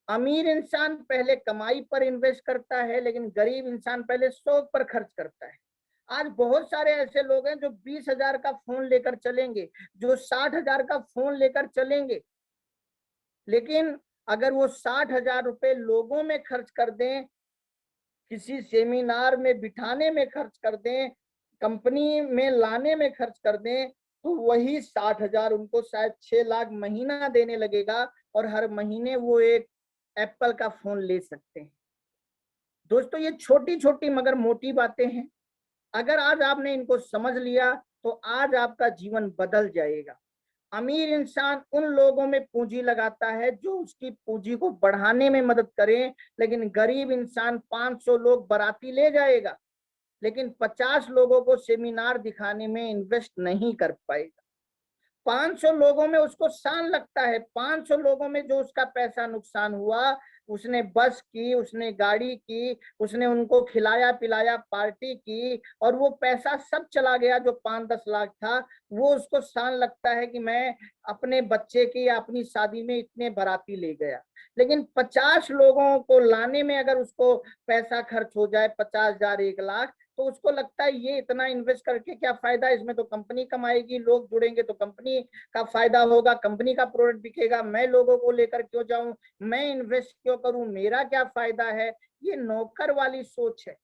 अमीर इंसान पहले कमाई पर इन्वेस्ट करता है, लेकिन गरीब इंसान पहले शौक पर खर्च करता है। आज बहुत सारे ऐसे लोग हैं जो 20,000 का फोन लेकर चलेंगे, जो 60,000 का फोन लेकर चलेंगे, लेकिन अगर वो 60,000 रुपए लोगों में खर्च कर दें, किसी सेमिनार में बिठाने में खर्च कर दें, कंपनी में लाने में खर्च कर दें, तो वही 60,000 उनको शायद 6 लाख महीना देने लगेगा, और हर महीने वो एक एप्पल का फोन ले सकते हैं। दोस्तों, ये छोटी छोटी मगर मोटी बातें हैं। अगर आज आपने इनको समझ लिया तो आज आपका जीवन बदल जाएगा। अमीर इंसान उन लोगों में पूंजी लगाता है जो उसकी पूंजी को बढ़ाने में मदद करें, लेकिन गरीब इंसान 500 लोग बाराती ले जाएगा, लेकिन 50 लोगों को सेमिनार दिखाने में इन्वेस्ट नहीं कर पाएगा। 500 लोगों में उसको सान लगता है, 500 लोगों में जो उसका पैसा नुकसान हुआ, उसने बस की, उसने गाड़ी की, उसने उनको खिलाया पिलाया, पार्टी की, और वो पैसा सब चला गया जो 5-10 लाख था। वो उसको सान लगता है कि मैं अपने बच्चे की या अपनी शादी में इतने बाराती ले गया। लेकिन 50 लोगों को लाने में अगर उसको पैसा खर्च हो जाए 50,000 1 लाख, तो उसको लगता है ये इतना इन्वेस्ट करके क्या फायदा, इसमें तो कंपनी कमाएगी, लोग जुड़ेंगे तो कंपनी का फायदा होगा, कंपनी का प्रोडक्ट बिकेगा, मैं लोगों को लेकर क्यों जाऊं, मैं इन्वेस्ट क्यों करूं, मेरा क्या फायदा है। ये नौकर वाली सोच है।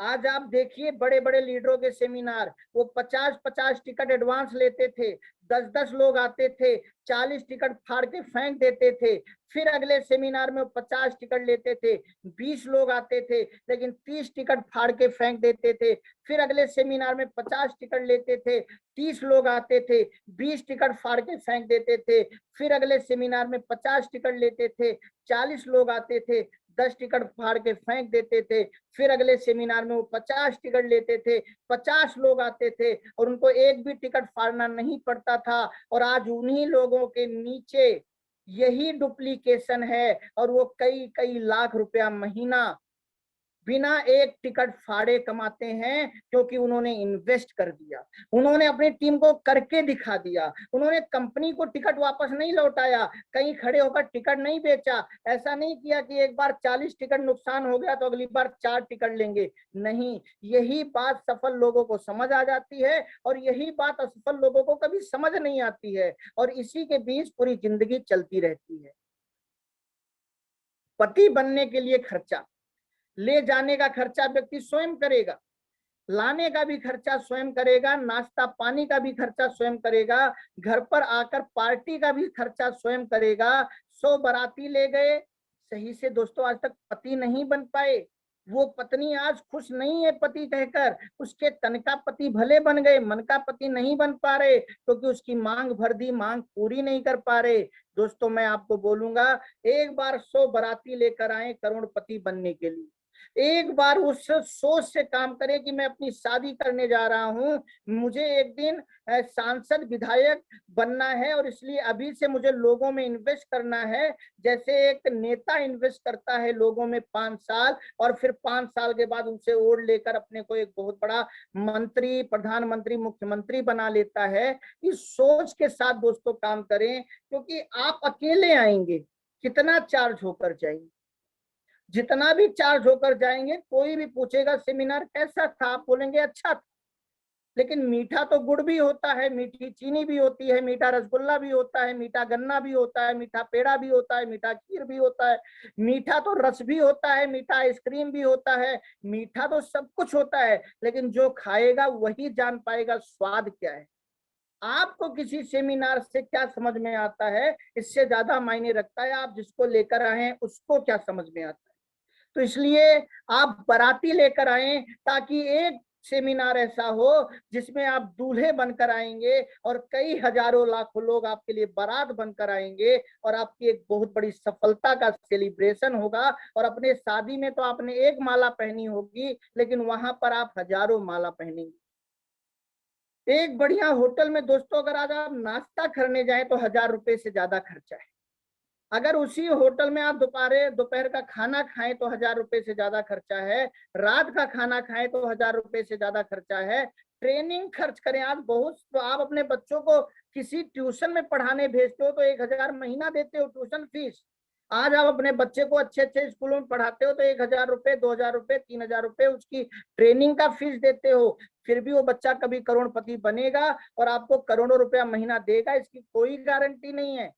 आज आप देखिए बड़े बड़े लीडरों के सेमिनार, वो 50-50 टिकट एडवांस लेते थे, 10-10 लोग आते थे, 40 टिकट फाड़ के फेंक देते थे। फिर अगले सेमिनार में 50 टिकट लेते थे, 20 लोग आते थे, लेकिन 30 टिकट फाड़ के फेंक देते थे। फिर अगले सेमिनार में 50 टिकट लेते थे, 30 लोग आते थे, 20 टिकट फाड़ के फेंक देते थे। फिर अगले सेमिनार में 50 टिकट लेते थे, 40 लोग आते थे, 10 टिकट फाड़ के फेंक देते थे। फिर अगले सेमिनार में वो 50 टिकट लेते थे, 50 लोग आते थे, और उनको एक भी टिकट फाड़ना नहीं पड़ता था। और आज उन्हीं लोगों के नीचे यही डुप्लीकेशन है, और वो कई कई लाख रुपया महीना बिना एक टिकट फाड़े कमाते हैं, क्योंकि उन्होंने इन्वेस्ट कर दिया, उन्होंने अपनी टीम को करके दिखा दिया, उन्होंने कंपनी को टिकट वापस नहीं लौटाया, कहीं खड़े होकर टिकट नहीं बेचा, ऐसा नहीं किया कि एक बार 40 टिकट नुकसान हो गया तो अगली बार 4 टिकट लेंगे, नहीं। यही बात सफल लोगों को समझ आ जाती है, और यही बात असफल लोगों को कभी समझ नहीं आती है, और इसी के बीच पूरी जिंदगी चलती रहती है। पति बनने के लिए खर्चा, ले जाने का खर्चा व्यक्ति स्वयं करेगा, लाने का भी खर्चा स्वयं करेगा, नाश्ता पानी का भी खर्चा स्वयं करेगा, घर पर आकर पार्टी का भी खर्चा स्वयं करेगा। 100 बाराती ले गए, सही से दोस्तों आज तक पति नहीं बन पाए। वो पत्नी आज खुश नहीं है पति कहकर, उसके तन का पति भले बन गए, मन का पति नहीं बन पा रहे, क्योंकि उसकी मांग भर दी, मांग पूरी नहीं कर पा रहे। दोस्तों, मैं आपको बोलूंगा, एक बार 100 बाराती लेकर आए करोड़पति बनने के लिए, एक बार उस सोच से काम करें कि मैं अपनी शादी करने जा रहा हूं, मुझे एक दिन सांसद विधायक बनना है, और इसलिए अभी से मुझे लोगों में इन्वेस्ट करना है। जैसे एक नेता इन्वेस्ट करता है लोगों में 5 साल, और फिर 5 साल के बाद उनसे ओढ़ लेकर अपने को एक बहुत बड़ा मंत्री, प्रधानमंत्री, मुख्यमंत्री बना लेता है। इस सोच के साथ दोस्तों काम करें, क्योंकि आप अकेले आएंगे, कितना चार्ज होकर जाएंगे, जितना भी चार्ज होकर जाएंगे, कोई भी पूछेगा सेमिनार कैसा था, आप बोलेंगे अच्छा था। लेकिन मीठा तो गुड़ भी होता है, मीठी चीनी भी होती है, मीठा रसगुल्ला भी होता है, मीठा गन्ना भी होता है, मीठा पेड़ा भी होता है, मीठा खीर भी होता है, मीठा तो रस भी होता है, मीठा आइसक्रीम भी होता है, मीठा तो सब कुछ होता है। लेकिन जो खाएगा वही जान पाएगा स्वाद क्या है। आपको किसी सेमिनार से क्या समझ में आता है, इससे ज्यादा मायने रखता है आप जिसको लेकर आए हैं उसको क्या समझ में आता है। तो इसलिए आप बाराती लेकर आए, ताकि एक सेमिनार ऐसा हो जिसमें आप दूल्हे बनकर आएंगे, और कई हजारों लाखों लोग आपके लिए बारात बनकर आएंगे, और आपकी एक बहुत बड़ी सफलता का सेलिब्रेशन होगा। और अपने शादी में तो आपने एक माला पहनी होगी, लेकिन वहां पर आप हजारों माला पहनेंगे। एक बढ़िया होटल में दोस्तों अगर आज आप नाश्ता करने जाएं तो 1,000 रुपए से ज्यादा खर्चा है। अगर उसी होटल में आप दोपहर का खाना खाएं तो 1000 रुपए से ज्यादा खर्चा है, रात का खाना खाएं तो 1000 रुपए से ज्यादा खर्चा है, ट्रेनिंग खर्च करें। आज बहुत तो आप अपने बच्चों को किसी ट्यूशन में पढ़ाने भेजते हो तो 1000 महीना देते हो ट्यूशन फीस। आज आप अपने बच्चे को अच्छे अच्छे स्कूलों में पढ़ाते हो तो 1000 रुपए, 2000 रुपए, 3000 रुपए उसकी ट्रेनिंग का फीस देते हो। फिर भी वो बच्चा कभी करोड़पति बनेगा और आपको करोड़ों रुपया महीना देगा, इसकी कोई गारंटी नहीं है।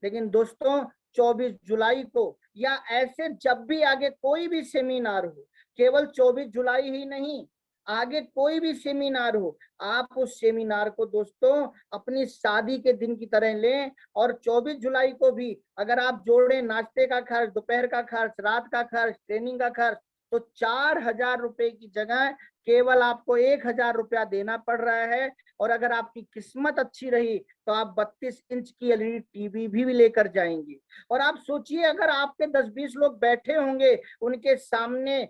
लेकिन दोस्तों 24 जुलाई को या ऐसे जब भी आगे कोई भी सेमिनार हो, केवल 24 जुलाई ही नहीं, आगे कोई भी सेमिनार हो, आप उस सेमिनार को दोस्तों अपनी शादी के दिन की तरह लें। और 24 जुलाई को भी अगर आप जोड़ें नाश्ते का खर्च, दोपहर का खर्च, रात का खर्च, ट्रेनिंग का खर्च, तो 4000 रुपए की जगह केवल आपको 1000 रुपया देना पड़ रहा है। और अगर आपकी किस्मत अच्छी रही तो आप 32 इंच की एलईडी टीवी भी लेकर जाएंगे। और आप सोचिए अगर आपके 10-20 लोग बैठे होंगे, उनके सामने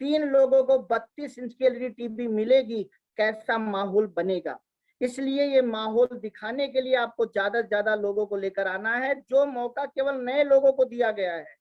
3 लोगों को 32 इंच की एलईडी टीवी मिलेगी, कैसा माहौल बनेगा। इसलिए ये माहौल दिखाने के लिए आपको ज्यादा से ज्यादा लोगों को लेकर आना है। जो मौका केवल नए लोगों को दिया गया है,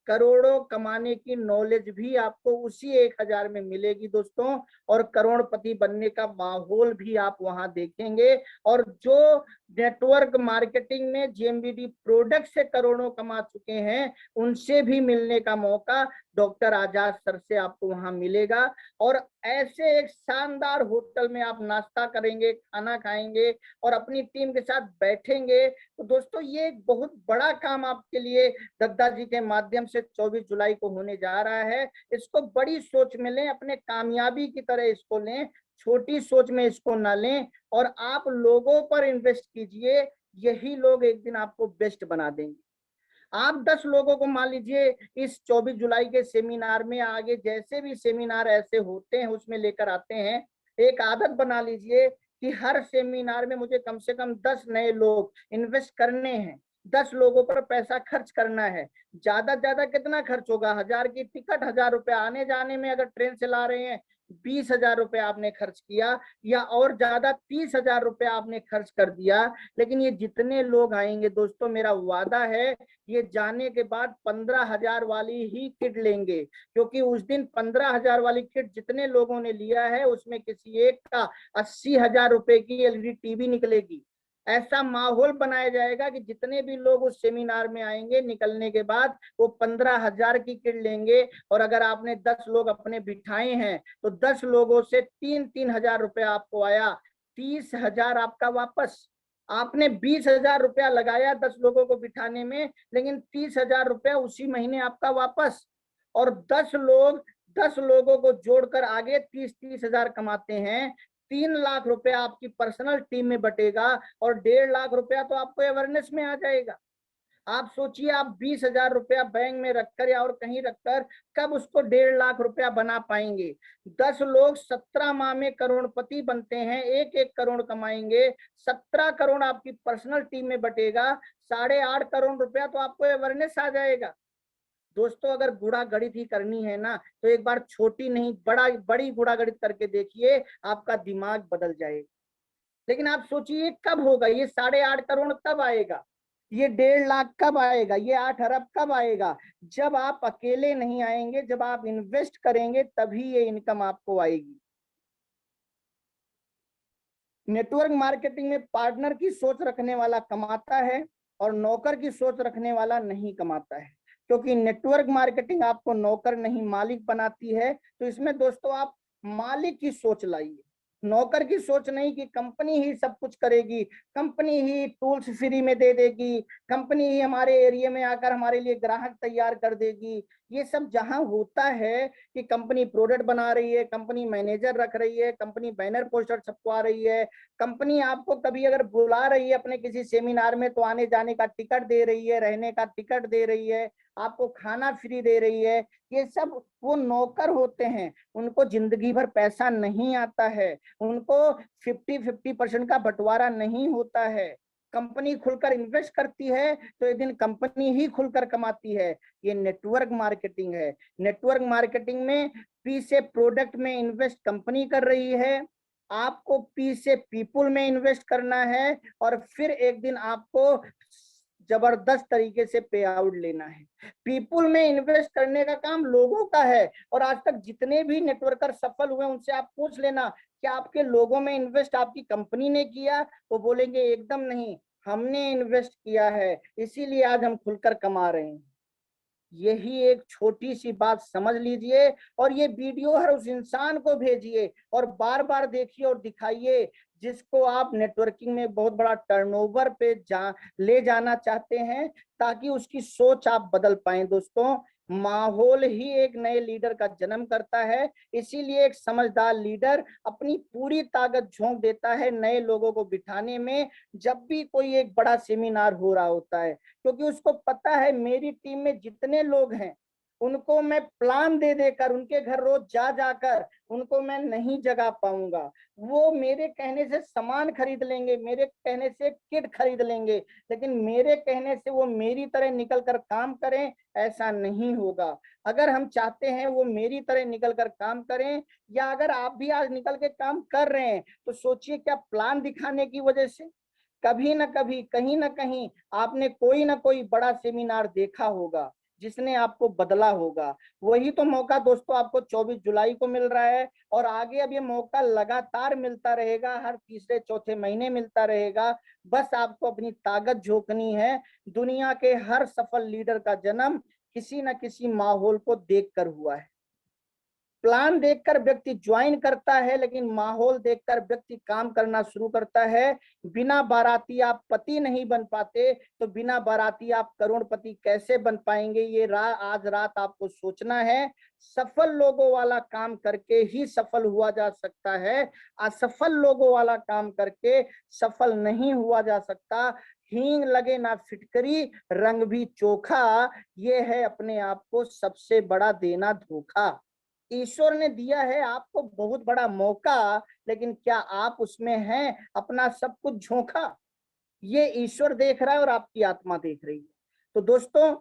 करोड़ों कमाने की नॉलेज भी आपको उसी 1000 में मिलेगी दोस्तों। और करोड़पति बनने का माहौल भी आप वहां देखेंगे। और जो नेटवर्क मार्केटिंग में जेएमबीडी प्रोडक्ट से करोड़ों कमा चुके हैं, उनसे भी मिलने का मौका डॉक्टर आजाद सर से आपको वहां मिलेगा। और ऐसे एक शानदार होटल में आप नाश्ता करेंगे, खाना खाएंगे और अपनी टीम के साथ बैठेंगे। तो दोस्तों ये एक बहुत बड़ा काम आपके लिए दद्दा जी के माध्यम से 24 जुलाई को होने जा रहा है। इसको बड़ी सोच में लें, अपने कामयाबी की तरह इसको लें, छोटी सोच में इसको ना लें। और आप लोगों पर इन्वेस्ट कीजिए, यही लोग एक दिन आपको बेस्ट बना देंगे। आप 10 लोगों को मान लीजिए इस 24 जुलाई के सेमिनार में, आगे जैसे भी सेमिनार ऐसे होते हैं उसमें लेकर आते हैं, एक आदत बना लीजिए कि हर सेमिनार में मुझे कम से कम 10 नए लोग इन्वेस्ट करने हैं, 10 लोगों पर पैसा खर्च करना है। ज्यादा ज्यादा कितना खर्च होगा, 1000 की टिकट, 1000 रुपए आने जाने में, अगर ट्रेन से ला रहे हैं 20,000 रुपए आपने खर्च किया, या और ज्यादा 30,000 रुपए आपने खर्च कर दिया। लेकिन ये जितने लोग आएंगे दोस्तों, मेरा वादा है ये जाने के बाद 15,000 वाली ही किट लेंगे। क्योंकि उस दिन 15,000 वाली किट जितने लोगों ने लिया है उसमें किसी एक का 80,000 रुपए की एलईडी टीवी निकलेगी। ऐसा माहौल बनाया जाएगा कि जितने भी लोग उस सेमिनार में आएंगे, निकलने के बाद वो 15,000 की किट लेंगे। और अगर आपने 10 लोग अपने बिठाए हैं तो 10 लोगों से 3-3 हजार रुपया आपको आया, 30,000 आपका वापस। आपने 20,000 रुपया लगाया 10 लोगों को बिठाने में, लेकिन 30,000 रुपया उसी महीने आपका वापस। और 10 लोगों को जोड़कर आगे 30-30 हजार कमाते हैं। 3 लाख रुपया आपकी पर्सनल टीम में बटेगा और 1.5 लाख रुपया तो आपको अवेयरनेस में आ जाएगा। आप सोचिए, आप 20,000 रुपया बैंक में रखकर या और कहीं रखकर कब उसको 1.5 लाख रुपया बना पाएंगे। 10 लोग 17 माह में करोड़पति बनते हैं, 1-1 करोड़ कमाएंगे, 17 करोड़ आपकी पर्सनल टीम में बटेगा, 8.5 करोड़ रुपया तो आपको अवेयरनेस आ जाएगा। दोस्तों अगर गुणा गणित ही करनी है ना, तो एक बार छोटी नहीं बड़ी गुणा गणित करके देखिए, आपका दिमाग बदल जाएगा। लेकिन आप सोचिए कब होगा ये 8.5 करोड़, कब आएगा ये 1.5 लाख, कब आएगा ये 8 अरब, कब आएगा? जब आप अकेले नहीं आएंगे, जब आप इन्वेस्ट करेंगे तभी ये इनकम आपको आएगी। नेटवर्क मार्केटिंग में पार्टनर की सोच रखने वाला कमाता है और नौकर की सोच रखने वाला नहीं कमाता है। क्योंकि नेटवर्क मार्केटिंग आपको नौकर नहीं मालिक बनाती है। तो इसमें दोस्तों आप मालिक की सोच लाइए, नौकर की सोच नहीं कि कंपनी ही सब कुछ करेगी, कंपनी ही टूल्स फ्री में दे देगी, कंपनी ही हमारे एरिया में आकर हमारे लिए ग्राहक तैयार कर देगी। ये सब जहां होता है कि कंपनी प्रोडक्ट बना रही है, कंपनी मैनेजर रख रही है, कंपनी बैनर पोस्टर छपवा रही है, कंपनी आपको कभी अगर बुला रही है अपने किसी सेमिनार में तो आने जाने का टिकट दे रही है, रहने का टिकट दे रही है, आपको खाना फ्री दे रही है, ये सब वो नौकर होते हैं। उनको जिंदगी भर पैसा नहीं आता है, उनको 50-50% का बंटवारा नहीं होता है। कंपनी खुलकर इन्वेस्ट करती है तो एक दिन कंपनी ही खुलकर कमाती है। ये नेटवर्क मार्केटिंग है। नेटवर्क मार्केटिंग में पी से प्रोडक्ट में इन्वेस्ट कंपनी कर रही है, आपको पी से पीपुल में इन्वेस्ट करना है, और फिर एक दिन आपको जबरदस्त तरीके से पे आउट लेना है। पीपुल में इन्वेस्ट करने का काम लोगों का है, और आज तक जितने भी नेटवर्कर सफल हुए उनसे आप पूछ लेना कि आपके लोगों में इन्वेस्ट आपकी कंपनी ने किया, वो बोलेंगे एकदम नहीं, हमने इन्वेस्ट किया है, इसीलिए आज हम खुलकर कमा रहे हैं। यही एक छोटी सी बात समझ लीजिए, और ये वीडियो हर उस इंसान को भेजिए और बार बार देखिए और दिखाइए जिसको आप नेटवर्किंग में बहुत बड़ा टर्नओवर पे ले जाना चाहते हैं, ताकि उसकी सोच आप बदल पाए। दोस्तों, माहौल ही एक नए लीडर का जन्म करता है, इसीलिए एक समझदार लीडर अपनी पूरी ताकत झोंक देता है नए लोगों को बिठाने में, जब भी कोई एक बड़ा सेमिनार हो रहा होता है, क्योंकि उसको पता है मेरी टीम में जितने लोग हैं उनको मैं प्लान दे देकर उनके घर रोज जा जाकर उनको मैं नहीं जगा पाऊंगा। वो मेरे कहने से सामान खरीद लेंगे, मेरे कहने से किट खरीद लेंगे, लेकिन मेरे कहने से वो मेरी तरह निकल कर काम करें, ऐसा नहीं होगा। अगर हम चाहते हैं वो मेरी तरह निकल कर काम करें, या अगर आप भी आज निकल के काम कर रहे हैं, तो सोचिए क्या प्लान दिखाने की वजह से कभी ना कभी कहीं ना कहीं आपने कोई ना कोई बड़ा सेमिनार देखा होगा जिसने आपको बदला होगा। वही तो मौका दोस्तों आपको 24 जुलाई को मिल रहा है, और आगे अब ये मौका लगातार मिलता रहेगा, हर तीसरे चौथे महीने मिलता रहेगा। बस आपको अपनी ताकत झोंकनी है। दुनिया के हर सफल लीडर का जन्म किसी न किसी माहौल को देखकर हुआ है। प्लान देखकर व्यक्ति ज्वाइन करता है, लेकिन माहौल देखकर व्यक्ति काम करना शुरू करता है। बिना बाराती आप पति नहीं बन पाते, तो बिना बाराती आप करोड़पति कैसे बन पाएंगे? ये आज रात आपको सोचना है। सफल लोगों वाला काम करके ही सफल हुआ जा सकता है, असफल लोगों वाला काम करके सफल नहीं हुआ जा सकता। हींग लगे ना फिटकरी, रंग भी चोखा, ये है अपने आप को सबसे बड़ा देना धोखा। ईश्वर ने दिया है आपको बहुत बड़ा मौका, लेकिन क्या आप उसमें हैं? अपना सब कुछ झोंका? ये ईश्वर देख रहा है और आपकी आत्मा देख रही है। तो दोस्तों,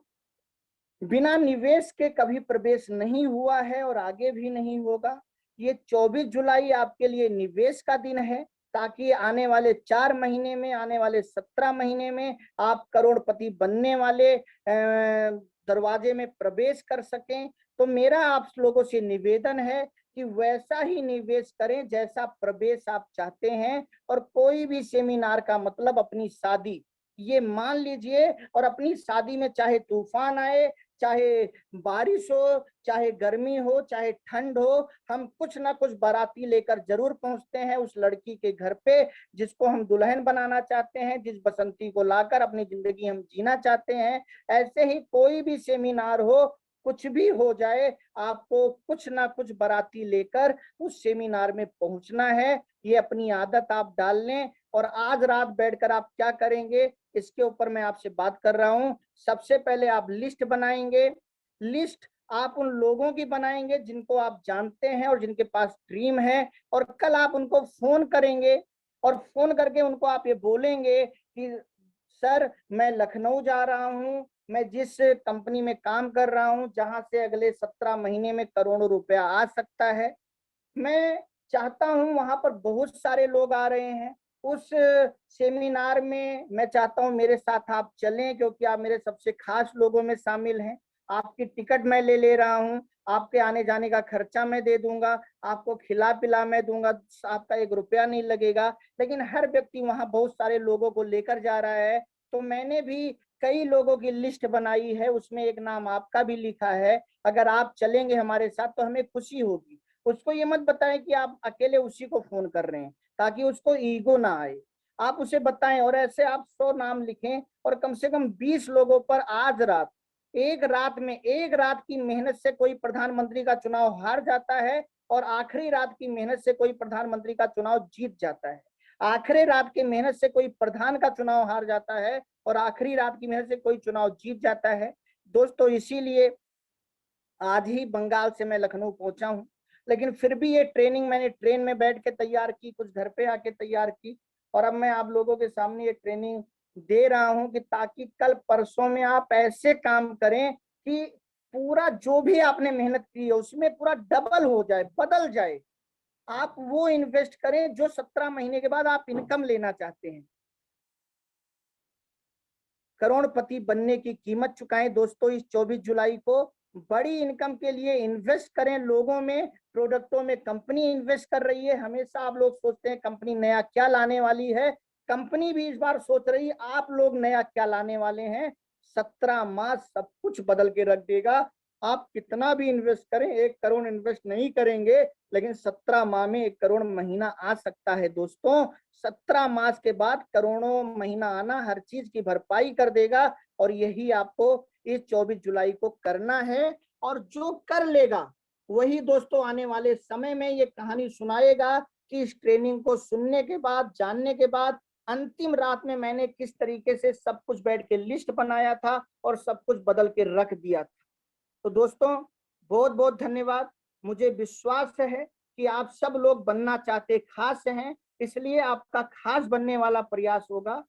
बिना निवेश के कभी प्रवेश नहीं हुआ है और आगे भी नहीं होगा। ये 24 जुलाई आपके लिए निवेश का दिन है, ताकि आने वाले 4 महीने में, आने वाले 17 महीने में आप करोड़पति बनने वाले दरवाजे में प्रवेश कर सकें। तो मेरा आप लोगों से निवेदन है कि वैसा ही निवेश करें जैसा प्रवेश आप चाहते हैं। और कोई भी सेमिनार का मतलब अपनी शादी, ये मान लीजिए, और अपनी शादी में चाहे तूफान आए, चाहे बारिश हो, चाहे गर्मी हो, चाहे ठंड हो, हम कुछ ना कुछ बाराती लेकर जरूर पहुंचते हैं उस लड़की के घर पे जिसको हम दुल्हन बनाना चाहते हैं, जिस बसंती को लाकर अपनी जिंदगी हम जीना चाहते हैं। ऐसे ही कोई भी सेमिनार हो, कुछ भी हो जाए, आपको कुछ ना कुछ बाराती लेकर उस सेमिनार में पहुंचना है। ये अपनी आदत आप डाल लें। और आज रात बैठकर आप क्या करेंगे, इसके ऊपर मैं आपसे बात कर रहा हूं। सबसे पहले आप लिस्ट बनाएंगे। लिस्ट आप उन लोगों की बनाएंगे जिनको आप जानते हैं और जिनके पास ड्रीम है, और कल आप उनको फोन करेंगे, और फोन करके उनको आप ये बोलेंगे कि सर, मैं लखनऊ जा रहा हूँ, मैं जिस कंपनी में काम कर रहा हूँ, जहां से अगले 17 महीने में करोड़ों रुपया आ सकता है, मैं चाहता हूं वहां पर बहुत सारे लोग आ रहे हैं, उस सेमिनार में मैं चाहता हूं मेरे साथ आप चलें, क्योंकि आप मेरे सबसे खास लोगों में शामिल हैं। आपकी टिकट मैं ले रहा हूं, आपके आने जाने का खर्चा मैं दे दूंगा, आपको खिला पिला मैं दूंगा, आपका 1 रुपया नहीं लगेगा। लेकिन हर व्यक्ति वहां बहुत सारे लोगों को लेकर जा रहा है, तो मैंने भी कई लोगों की लिस्ट बनाई है, उसमें एक नाम आपका भी लिखा है। अगर आप चलेंगे हमारे साथ तो हमें खुशी होगी। उसको ये मत बताएं कि आप अकेले उसी को फोन कर रहे हैं, ताकि उसको ईगो ना आए। आप उसे बताएं, और ऐसे आप 100 नाम लिखें, और कम से कम 20 लोगों पर आज रात, एक रात में, एक रात की मेहनत से कोई प्रधानमंत्री का चुनाव हार जाता है, और आखिरी रात की मेहनत से कोई प्रधानमंत्री का चुनाव जीत जाता है। आखिरी रात की मेहनत से कोई प्रधान का चुनाव हार जाता है, और आखिरी रात की मेहनत से कोई चुनाव जीत जाता है। दोस्तों, इसीलिए आज ही बंगाल से मैं लखनऊ पहुंचा हूं, लेकिन फिर भी ये ट्रेनिंग मैंने ट्रेन में बैठ के तैयार की, कुछ घर पे आके तैयार की, और अब मैं आप लोगों के सामने ये ट्रेनिंग दे रहा हूं कि ताकि कल परसों में आप ऐसे काम करें कि पूरा जो भी आपने मेहनत की है उसमें पूरा डबल हो जाए, बदल जाए। आप वो इन्वेस्ट करें जो 17 महीने के बाद आप इनकम लेना चाहते हैं। करोड़पति बनने की कीमत चुकाएं। दोस्तों इस 24 जुलाई को बड़ी इनकम के लिए इन्वेस्ट करें लोगों में, प्रोडक्टों में। कंपनी इन्वेस्ट कर रही है। हमेशा आप लोग सोचते हैं कंपनी नया क्या लाने वाली है, कंपनी भी इस बार सोच रही है आप लोग नया क्या लाने वाले हैं। 17 माह सब कुछ बदल के रख देगा। आप कितना भी इन्वेस्ट करें, 1 करोड़ इन्वेस्ट नहीं करेंगे, लेकिन 17 माह में 1 करोड़ महीना आ सकता है। दोस्तों 17 मास के बाद करोड़ों महीना आना हर चीज की भरपाई कर देगा, और यही आपको इस 24 जुलाई को करना है। और जो कर लेगा वही दोस्तों आने वाले समय में ये कहानी सुनाएगा कि इस ट्रेनिंग को सुनने के बाद, जानने के बाद, अंतिम रात में मैंने किस तरीके से सब कुछ बैठ के लिस्ट बनाया था और सब कुछ बदल के रख दिया था। तो दोस्तों बहुत बहुत धन्यवाद। मुझे विश्वास है कि आप सब लोग बनना चाहते खास हैं, इसलिए आपका खास बनने वाला प्रयास होगा।